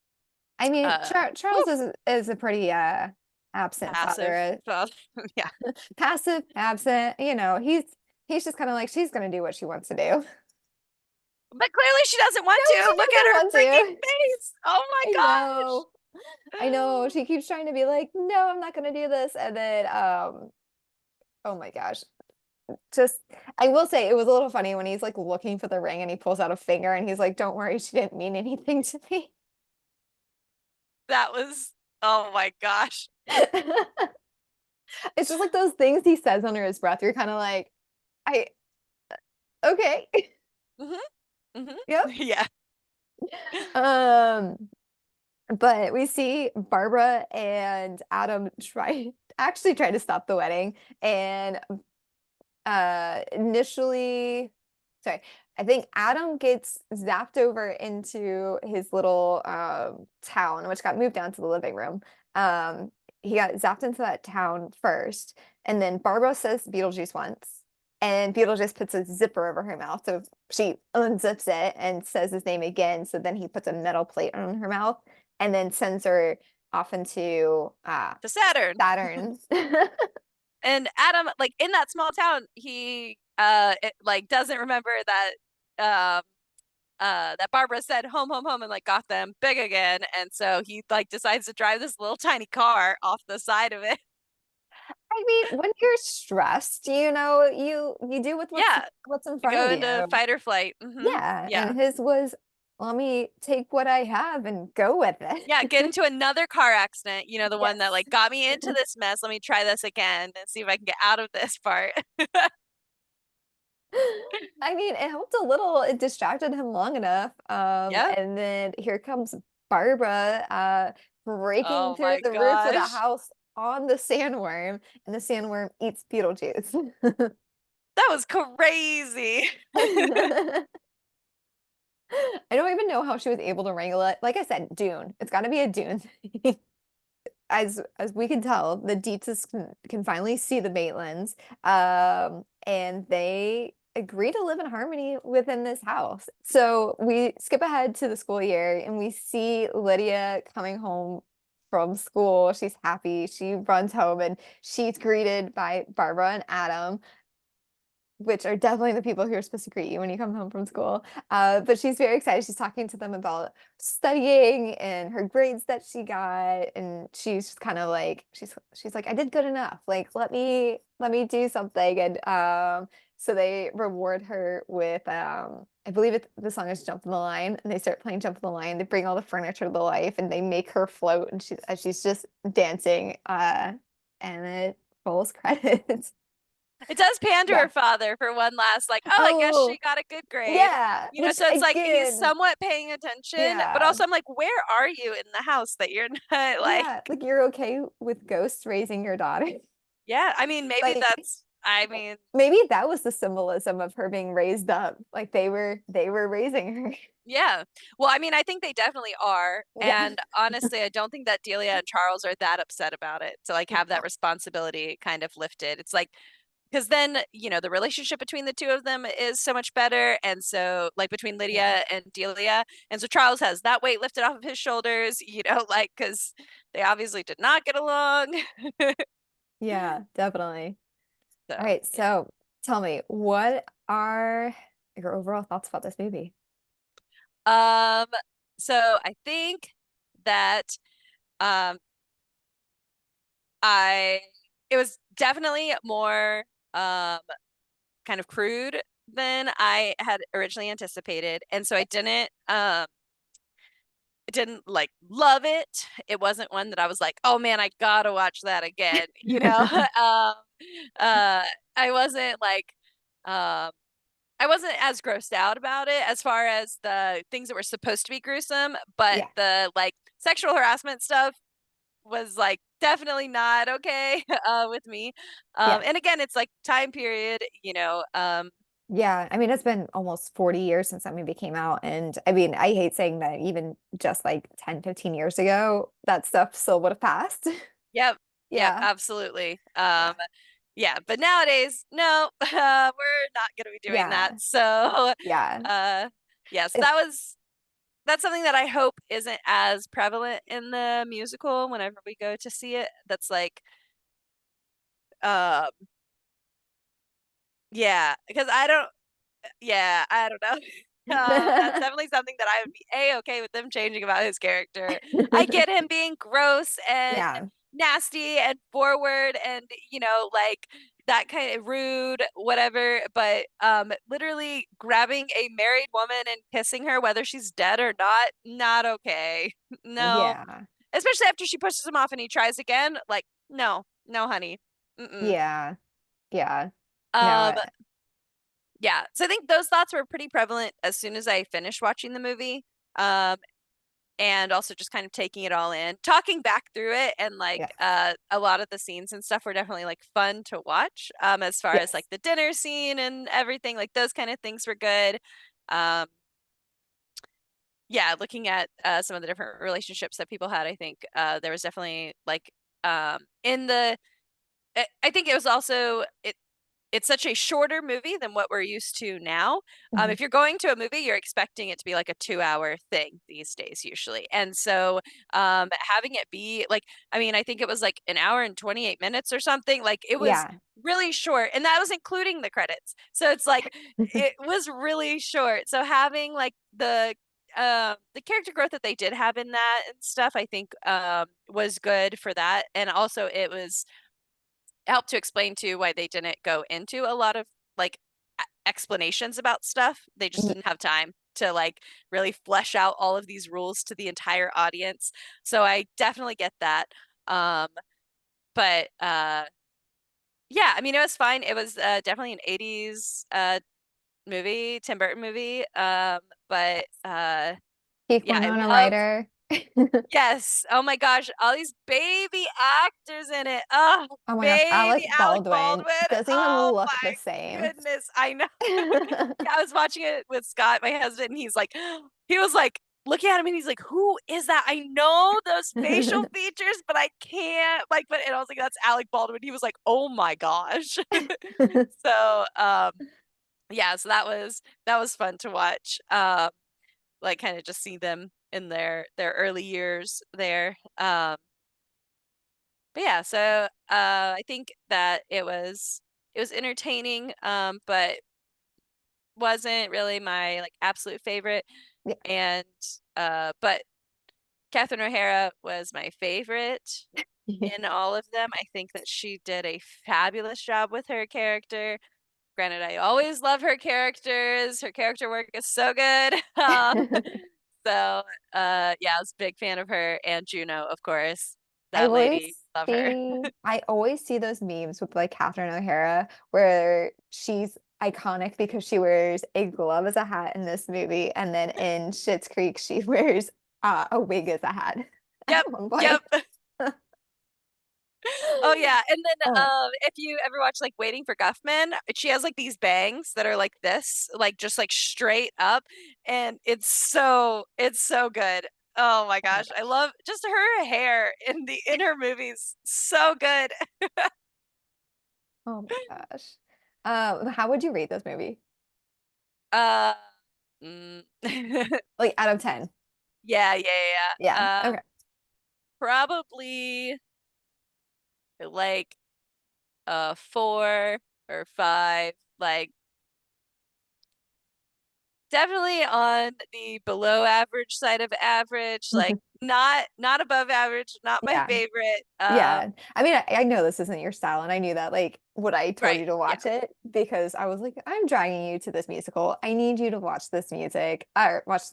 Speaker 1: I mean,
Speaker 2: whew,
Speaker 1: Charles is a pretty absent
Speaker 2: passive.
Speaker 1: father.
Speaker 2: So yeah.
Speaker 1: Passive, absent, he's just kind of like she's gonna do what she wants to do.
Speaker 2: But clearly she doesn't want
Speaker 1: No,
Speaker 2: to.
Speaker 1: she
Speaker 2: Look at
Speaker 1: doesn't
Speaker 2: her
Speaker 1: want
Speaker 2: freaking
Speaker 1: to.
Speaker 2: face. Oh my
Speaker 1: I know. I know.
Speaker 2: gosh.
Speaker 1: She keeps trying to be like, no, I'm not gonna do this. And then oh my gosh. Just I will say it was a little funny when he's like looking for the ring and he pulls out a finger and he's like, don't worry, she didn't mean anything to me.
Speaker 2: That was, oh my gosh.
Speaker 1: It's just like those things he says under his breath. You're kind of like, I okay.
Speaker 2: Hmm. Hmm.
Speaker 1: Yep.
Speaker 2: Yeah.
Speaker 1: Um, but we see Barbara and Adam try to stop the wedding and initially sorry I think Adam gets zapped over into his little town, which got moved down to the living room. Um, he got zapped into that town first, and then Barbara says Beetlejuice once, and Beetlejuice puts a zipper over her mouth, so she unzips it and says his name again. So then he puts a metal plate on her mouth, and then sends her off into
Speaker 2: To Saturn.
Speaker 1: Saturn.
Speaker 2: And Adam, like in that small town, he like doesn't remember that um that Barbara said home, home, home, and like got them big again. And so he like decides to drive this little tiny car off the side of it.
Speaker 1: I mean, when you're stressed, you do with
Speaker 2: Yeah,
Speaker 1: what's in
Speaker 2: to
Speaker 1: front
Speaker 2: go
Speaker 1: of
Speaker 2: into
Speaker 1: you.
Speaker 2: fight or flight.
Speaker 1: Yeah,
Speaker 2: Yeah.
Speaker 1: and his was, let me take what I have and go with
Speaker 2: Yeah, get
Speaker 1: it.
Speaker 2: into another car accident, the one that
Speaker 1: Yes.
Speaker 2: like got me into this mess. Let me try this again and see if I can get out of this part.
Speaker 1: I mean, it helped a little. It distracted him long enough.
Speaker 2: Yep.
Speaker 1: And then here comes Barbara breaking
Speaker 2: Oh
Speaker 1: through
Speaker 2: my
Speaker 1: the roof of the
Speaker 2: gosh.
Speaker 1: house on the sandworm, and the sandworm eats Beetlejuice.
Speaker 2: That was crazy.
Speaker 1: I don't even know how she was able to wrangle it. Like I said, Dune. It's got to be a Dune thing. As we can tell, the Dietzes can finally see the Maitlands, and they agree to live in harmony within this house. So we skip ahead to the school year, and we see Lydia coming home from school. She's happy. She runs home, and she's greeted by Barbara and Adam, which are definitely the people who are supposed to greet you when you come home from school. But she's very excited. She's talking to them about studying and her grades that she got, and she's just kind of like she's like, I did good enough. Like let me do something. And so they reward her with I believe the song is Jump in the Line, and they start playing Jump in the Line. They bring all the furniture to life, and they make her float, and she's just dancing. And it rolls credits.
Speaker 2: It does pan to
Speaker 1: Yeah.
Speaker 2: her father for one last, like, oh, I guess she
Speaker 1: Oh,
Speaker 2: got a good grade.
Speaker 1: yeah, which
Speaker 2: So it's like he's
Speaker 1: again,
Speaker 2: somewhat paying attention, but
Speaker 1: yeah,
Speaker 2: also I'm like, where are you in the house that you're not like,
Speaker 1: yeah, like you're okay with ghosts raising your daughter.
Speaker 2: yeah, I mean, maybe
Speaker 1: Like,
Speaker 2: that's, I mean,
Speaker 1: maybe that was the symbolism of her being raised up. Like they were raising her.
Speaker 2: yeah. Well, I mean, I think they definitely are.
Speaker 1: Yeah.
Speaker 2: And honestly, I don't think that Delia and Charles are that upset about it to like have that
Speaker 1: No.
Speaker 2: responsibility kind of lifted. It's like, because then, the relationship between the two of them is so much better. And so, like, between
Speaker 1: Yeah.
Speaker 2: Lydia and Delia. And so Charles has that weight lifted off of his shoulders, like, because they obviously did not get along.
Speaker 1: Yeah, definitely.
Speaker 2: So,
Speaker 1: All right,
Speaker 2: yeah.
Speaker 1: so tell me, what are your overall thoughts about this movie?
Speaker 2: Um, so I think that um I it was definitely more um kind of crude than I had originally anticipated. And so I didn't like love it. It wasn't one that I was like, oh man, I gotta watch that again. Uh I wasn't like um I wasn't as grossed out about it as far as the things that were supposed to be gruesome, but
Speaker 1: Yeah,
Speaker 2: the like sexual harassment stuff was like definitely not okay with me.
Speaker 1: yeah.
Speaker 2: And again, it's like time period,
Speaker 1: Yeah, I mean, it's been almost 40 years since that movie came out. And I mean, I hate saying that even just like 10, 15 years ago, that stuff still would have passed.
Speaker 2: yep, yep,
Speaker 1: Yeah,
Speaker 2: absolutely.
Speaker 1: yeah,
Speaker 2: Yeah, but nowadays, no, we're not gonna be doing that.
Speaker 1: yeah,
Speaker 2: So,
Speaker 1: yeah.
Speaker 2: uh, yeah, so
Speaker 1: And
Speaker 2: that's something that I hope isn't as prevalent in the musical whenever we go to see it. That's like, um, yeah, because I don't know. That's definitely something that I would be a-okay with them changing about his character. I get him being gross and
Speaker 1: yeah,
Speaker 2: nasty and forward and like that kind of rude, whatever. But literally grabbing a married woman and kissing her, whether she's dead or not, not okay. No,
Speaker 1: yeah,
Speaker 2: especially after she pushes him off and he tries again. Like, no, no, honey. Mm-mm.
Speaker 1: yeah, yeah.
Speaker 2: Um,
Speaker 1: No,
Speaker 2: yeah, so I think those thoughts were pretty prevalent as soon as I finished watching the movie. Um, and also just kind of taking it all in, talking back through it, and like
Speaker 1: yes,
Speaker 2: a lot of the scenes and stuff were definitely like fun to watch. As far as
Speaker 1: yes,
Speaker 2: like the dinner scene and everything, like those kind of things were good. yeah, looking at some of the different relationships that people had, I think there was definitely like in the I think it was also it's such a shorter movie than what we're used to now.
Speaker 1: Mhm.
Speaker 2: If you're going to a movie, you're expecting it to be like a 2 hour thing these days, usually. And so having it be like, I mean, I think it was like an hour and 28 minutes or something. Like it was
Speaker 1: Yeah.
Speaker 2: really short, and that was including the credits. So it's like it was really short. So having like the character growth that they did have in that and stuff, I think was good for that. And also it was helped to explain too why they didn't go into a lot of like explanations about stuff. They just
Speaker 1: Yeah.
Speaker 2: didn't have time to like really flesh out all of these rules to the entire audience. So I definitely get that. Um, but yeah, I mean it was fine. It was definitely an 80s movie, Tim Burton movie. But
Speaker 1: Keith
Speaker 2: yeah, I
Speaker 1: Winona
Speaker 2: love
Speaker 1: Ryder.
Speaker 2: yes. Oh my gosh, all these baby actors in it. Oh,
Speaker 1: Oh my gosh,
Speaker 2: baby
Speaker 1: Alec
Speaker 2: Alec
Speaker 1: Baldwin
Speaker 2: Baldwin.
Speaker 1: doesn't even
Speaker 2: Oh
Speaker 1: look
Speaker 2: my
Speaker 1: the same.
Speaker 2: goodness. I know. Yeah, I was watching it with Scott, my husband, and he's like, he was like looking at him and he's like, who is that? I know those facial features, but I can't like, but and I was like, that's Alec Baldwin. He was like, oh my gosh. So yeah, so that was fun to watch. Like kind of just see them in their early years there. But yeah, so I think that it was entertaining, but wasn't really my like absolute favorite.
Speaker 1: Yeah.
Speaker 2: And but Catherine O'Hara was my favorite in all of them. I think that she did a fabulous job with her character. Granted, I always love her characters. Her character work is so good. So yeah, I was a big fan of her and Juno, of course.
Speaker 1: I
Speaker 2: That lady,
Speaker 1: always
Speaker 2: love her.
Speaker 1: I always see those memes with like Catherine O'Hara where she's iconic because she wears a glove as a hat in this movie, and then in Schitt's Creek she wears a wig as a hat
Speaker 2: Yep,
Speaker 1: at one
Speaker 2: yep.
Speaker 1: point.
Speaker 2: Oh yeah, and then
Speaker 1: Oh,
Speaker 2: if you ever watch like Waiting for Guffman, she has like these bangs that are like this, like just like straight up, and it's so good. Oh my
Speaker 1: oh my
Speaker 2: gosh, I
Speaker 1: gosh.
Speaker 2: love just her hair in her movies. So good.
Speaker 1: Oh my gosh. How would you rate this movie?
Speaker 2: Uh, mm.
Speaker 1: Like out of 10.
Speaker 2: Yeah, yeah,
Speaker 1: Yeah.
Speaker 2: yeah.
Speaker 1: Okay.
Speaker 2: Probably like a 4 or 5. Like definitely on the below average side of average, like not above average, not my
Speaker 1: Yeah.
Speaker 2: favorite.
Speaker 1: Yeah. I mean, I know this isn't your style, and I knew that like when I told
Speaker 2: Right.
Speaker 1: you to
Speaker 2: Yeah.
Speaker 1: watch it because I was like, I'm dragging you to this musical. I need you to watch this music or watch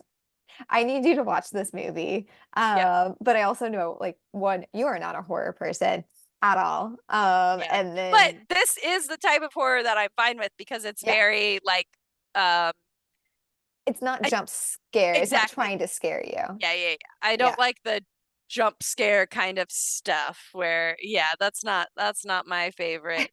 Speaker 1: I need you to watch this movie.
Speaker 2: Yep.
Speaker 1: But I also know like one, you are not a horror person at all.
Speaker 2: Yeah.
Speaker 1: And
Speaker 2: But
Speaker 1: then
Speaker 2: this is the type of horror that I'm fine with because it's
Speaker 1: yeah,
Speaker 2: very like um
Speaker 1: it's not
Speaker 2: I,
Speaker 1: jump scare. It's not
Speaker 2: exactly.
Speaker 1: trying to scare you.
Speaker 2: Yeah, yeah, yeah. I
Speaker 1: Yeah.
Speaker 2: don't like the jump scare kind of stuff where yeah, that's not my favorite.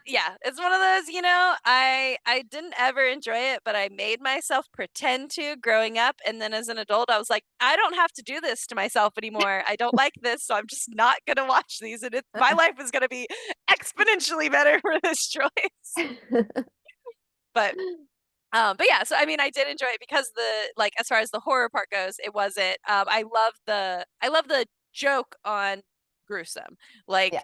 Speaker 2: Yeah, it's one of those, you know, I didn't ever enjoy it, but I made myself pretend to growing up, and then as an adult I was like, I don't have to do this to myself anymore. I don't like this, so I'm just not going to watch these, and my life is going to be exponentially better for this choice. But yeah, so I mean, I did enjoy it because the like as far as the horror part goes, it wasn't. I love the joke on gruesome,
Speaker 1: Yeah.
Speaker 2: like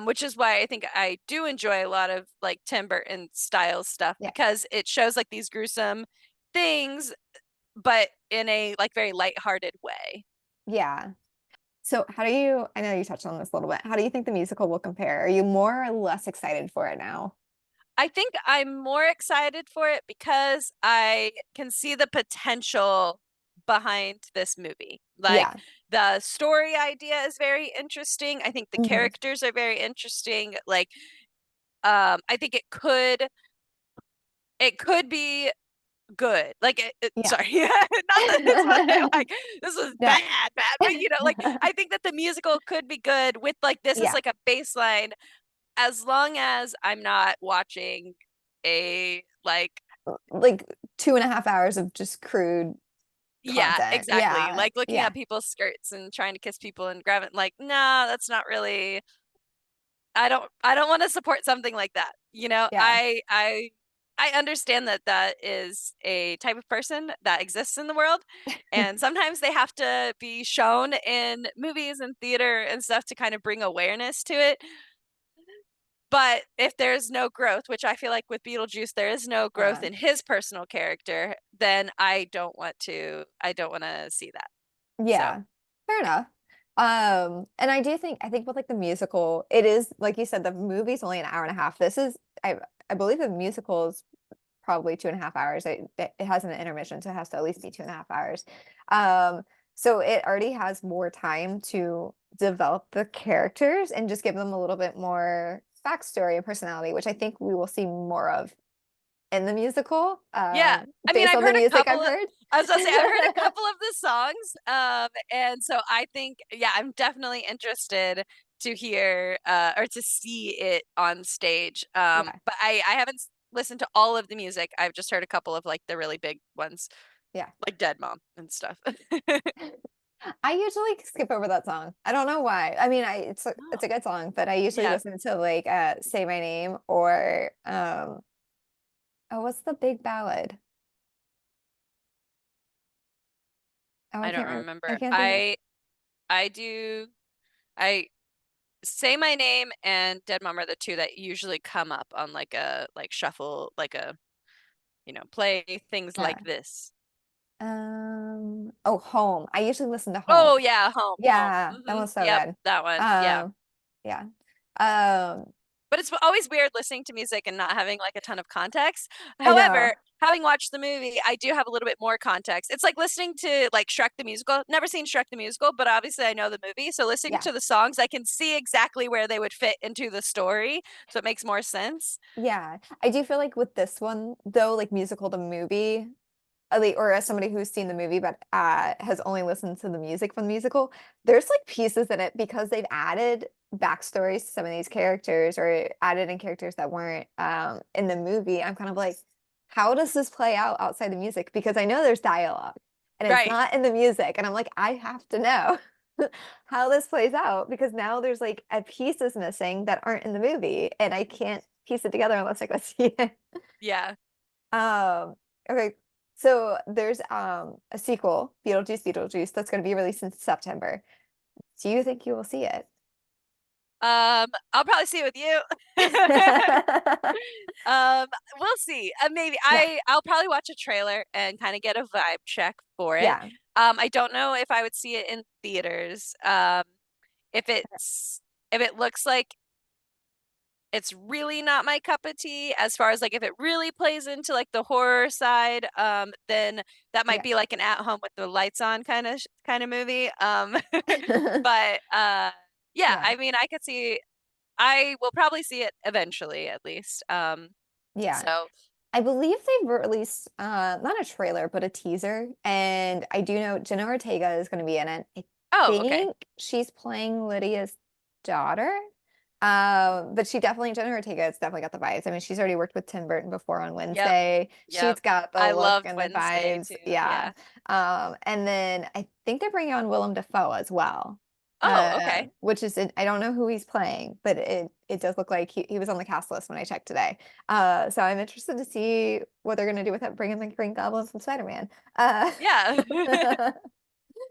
Speaker 2: which is why I think I do enjoy a lot of like Tim Burton style stuff
Speaker 1: Yeah.
Speaker 2: because it shows like these gruesome things, but in a like very lighthearted way.
Speaker 1: Yeah. So how do you, I know you touched on this a little bit. How do you think the musical will compare? Are you more or less excited for it now?
Speaker 2: I think I'm more excited for it because I can see the potential behind this movie. Like
Speaker 1: Yeah.
Speaker 2: the story idea is very interesting. I think the
Speaker 1: Hmm.
Speaker 2: characters are very interesting. Like I think it could be good. Like
Speaker 1: Yeah.
Speaker 2: sorry. Not that it's what I like this was
Speaker 1: No.
Speaker 2: bad, but you know, like I think that the musical could be good with like this as
Speaker 1: Yeah.
Speaker 2: like a baseline as long as I'm not watching a like
Speaker 1: like 2.5 hours of just crude
Speaker 2: Yeah,
Speaker 1: content.
Speaker 2: exactly.
Speaker 1: Yeah,
Speaker 2: Like looking
Speaker 1: yeah,
Speaker 2: at people's skirts and trying to kiss people and grab it. Like, nah, that's not really. I don't want to support something like that. You know,
Speaker 1: yeah.
Speaker 2: I understand that that is a type of person that exists in the world, and sometimes they have to be shown in movies and theater and stuff to kind of bring awareness to it. But if there's no growth, which I feel like with Beetlejuice there is no growth
Speaker 1: Yeah.
Speaker 2: in his personal character, then I don't want to see that. So,
Speaker 1: Yeah, fair
Speaker 2: yeah.
Speaker 1: enough. And I think with like the musical, it is like you said, the movie's only an hour and a half. I believe the musical is probably 2.5 hours. It has an intermission, so it has to at least be 2.5 hours. Um, so it already has more time to develop the characters and just give them a little bit more backstory and personality, which I think we will see more of in the musical,
Speaker 2: Yeah. I mean,
Speaker 1: based
Speaker 2: I've
Speaker 1: on the
Speaker 2: heard a
Speaker 1: music
Speaker 2: couple
Speaker 1: I've
Speaker 2: of
Speaker 1: heard.
Speaker 2: I was gonna say I've heard a couple of the songs, and so I think, yeah, I'm definitely interested to hear or to see it on stage.
Speaker 1: Yeah,
Speaker 2: But I haven't listened to all of the music. I've just heard a couple of like the really big ones,
Speaker 1: yeah.
Speaker 2: like Dead Mom and stuff.
Speaker 1: I usually skip over that song. I don't know why. I mean, it's
Speaker 2: Oh,
Speaker 1: a good song, but I usually
Speaker 2: yeah.
Speaker 1: listen to like Say My Name or oh, what's the big ballad? Oh, I
Speaker 2: I don't
Speaker 1: can't remember. I
Speaker 2: remember.
Speaker 1: can't think of.
Speaker 2: I do I Say My Name and Dead Mom are the two that usually come up on like a like shuffle, like a play things
Speaker 1: Yeah.
Speaker 2: like this.
Speaker 1: Oh, Home. I usually listen to Home.
Speaker 2: Oh yeah, home.
Speaker 1: Yeah, that one's so
Speaker 2: Yep,
Speaker 1: good.
Speaker 2: that one. Yeah.
Speaker 1: Um, yeah. Um,
Speaker 2: But it's always weird listening to music and not having like a ton of context.
Speaker 1: I know.
Speaker 2: However, having watched the movie, I do have a little bit more context. It's like listening to like Shrek the musical. Never seen Shrek the musical, but obviously I know the movie. So listening
Speaker 1: Yeah.
Speaker 2: to the songs, I can see exactly where they would fit into the story. So it makes more sense.
Speaker 1: Yeah. I do feel like with this one though, like musical to movie, or as somebody who's seen the movie but has only listened to the music from the musical, there's like pieces in it because they've added backstories to some of these characters or added in characters that weren't in the movie. I'm kind of like, how does this play out outside the music? Because I know there's dialogue and it's
Speaker 2: Right.
Speaker 1: not in the music, and I'm like, I have to know how this plays out because now there's like a piece is missing that aren't in the movie, and I can't piece it together unless I go see it.
Speaker 2: Yeah.
Speaker 1: Um, okay, so there's a sequel, Beetlejuice, that's going to be released in September. Do you think you will see it?
Speaker 2: I'll probably see it with you. Um, we'll see. Maybe
Speaker 1: Yeah,
Speaker 2: I'll probably watch a trailer and kind of get a vibe check for it.
Speaker 1: yeah,
Speaker 2: I don't know if I would see it in theaters. If it looks like it's really not my cup of tea, as far as like if it really plays into like the horror side, then that might
Speaker 1: yeah,
Speaker 2: be like an at home with the lights on kind of movie. But yeah,
Speaker 1: yeah,
Speaker 2: I mean, I will probably see it eventually at least.
Speaker 1: yeah.
Speaker 2: So
Speaker 1: I believe they've released not a trailer, but a teaser. And I do know Jenna Ortega is going to be in it. I
Speaker 2: oh, okay.
Speaker 1: think she's playing Lydia's daughter. But Jenna Ortega has definitely got the vibes. I mean, she's already worked with Tim Burton before on
Speaker 2: Yep.
Speaker 1: Wednesday.
Speaker 2: Yep.
Speaker 1: She's got the
Speaker 2: I
Speaker 1: look
Speaker 2: loved
Speaker 1: and the
Speaker 2: Wednesday
Speaker 1: vibes.
Speaker 2: too.
Speaker 1: Yeah.
Speaker 2: Yeah.
Speaker 1: And then I think they're bringing on Willem Dafoe as well.
Speaker 2: Oh, okay.
Speaker 1: Which is I don't know who he's playing, but it does look like he was on the cast list when I checked today. So I'm interested to see what they're gonna do with it, bringing the Green Goblin from Spider-Man. Uh,
Speaker 2: Yeah.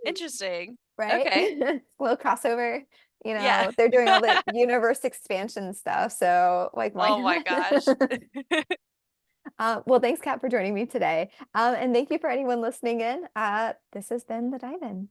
Speaker 2: Interesting.
Speaker 1: right?
Speaker 2: Okay.
Speaker 1: Little crossover.
Speaker 2: Yeah.
Speaker 1: They're doing all the universe expansion stuff, so like why
Speaker 2: Oh my gosh.
Speaker 1: not? Well, thanks, Kat, for joining me today. And thank you for anyone listening in. This has been the Dive In.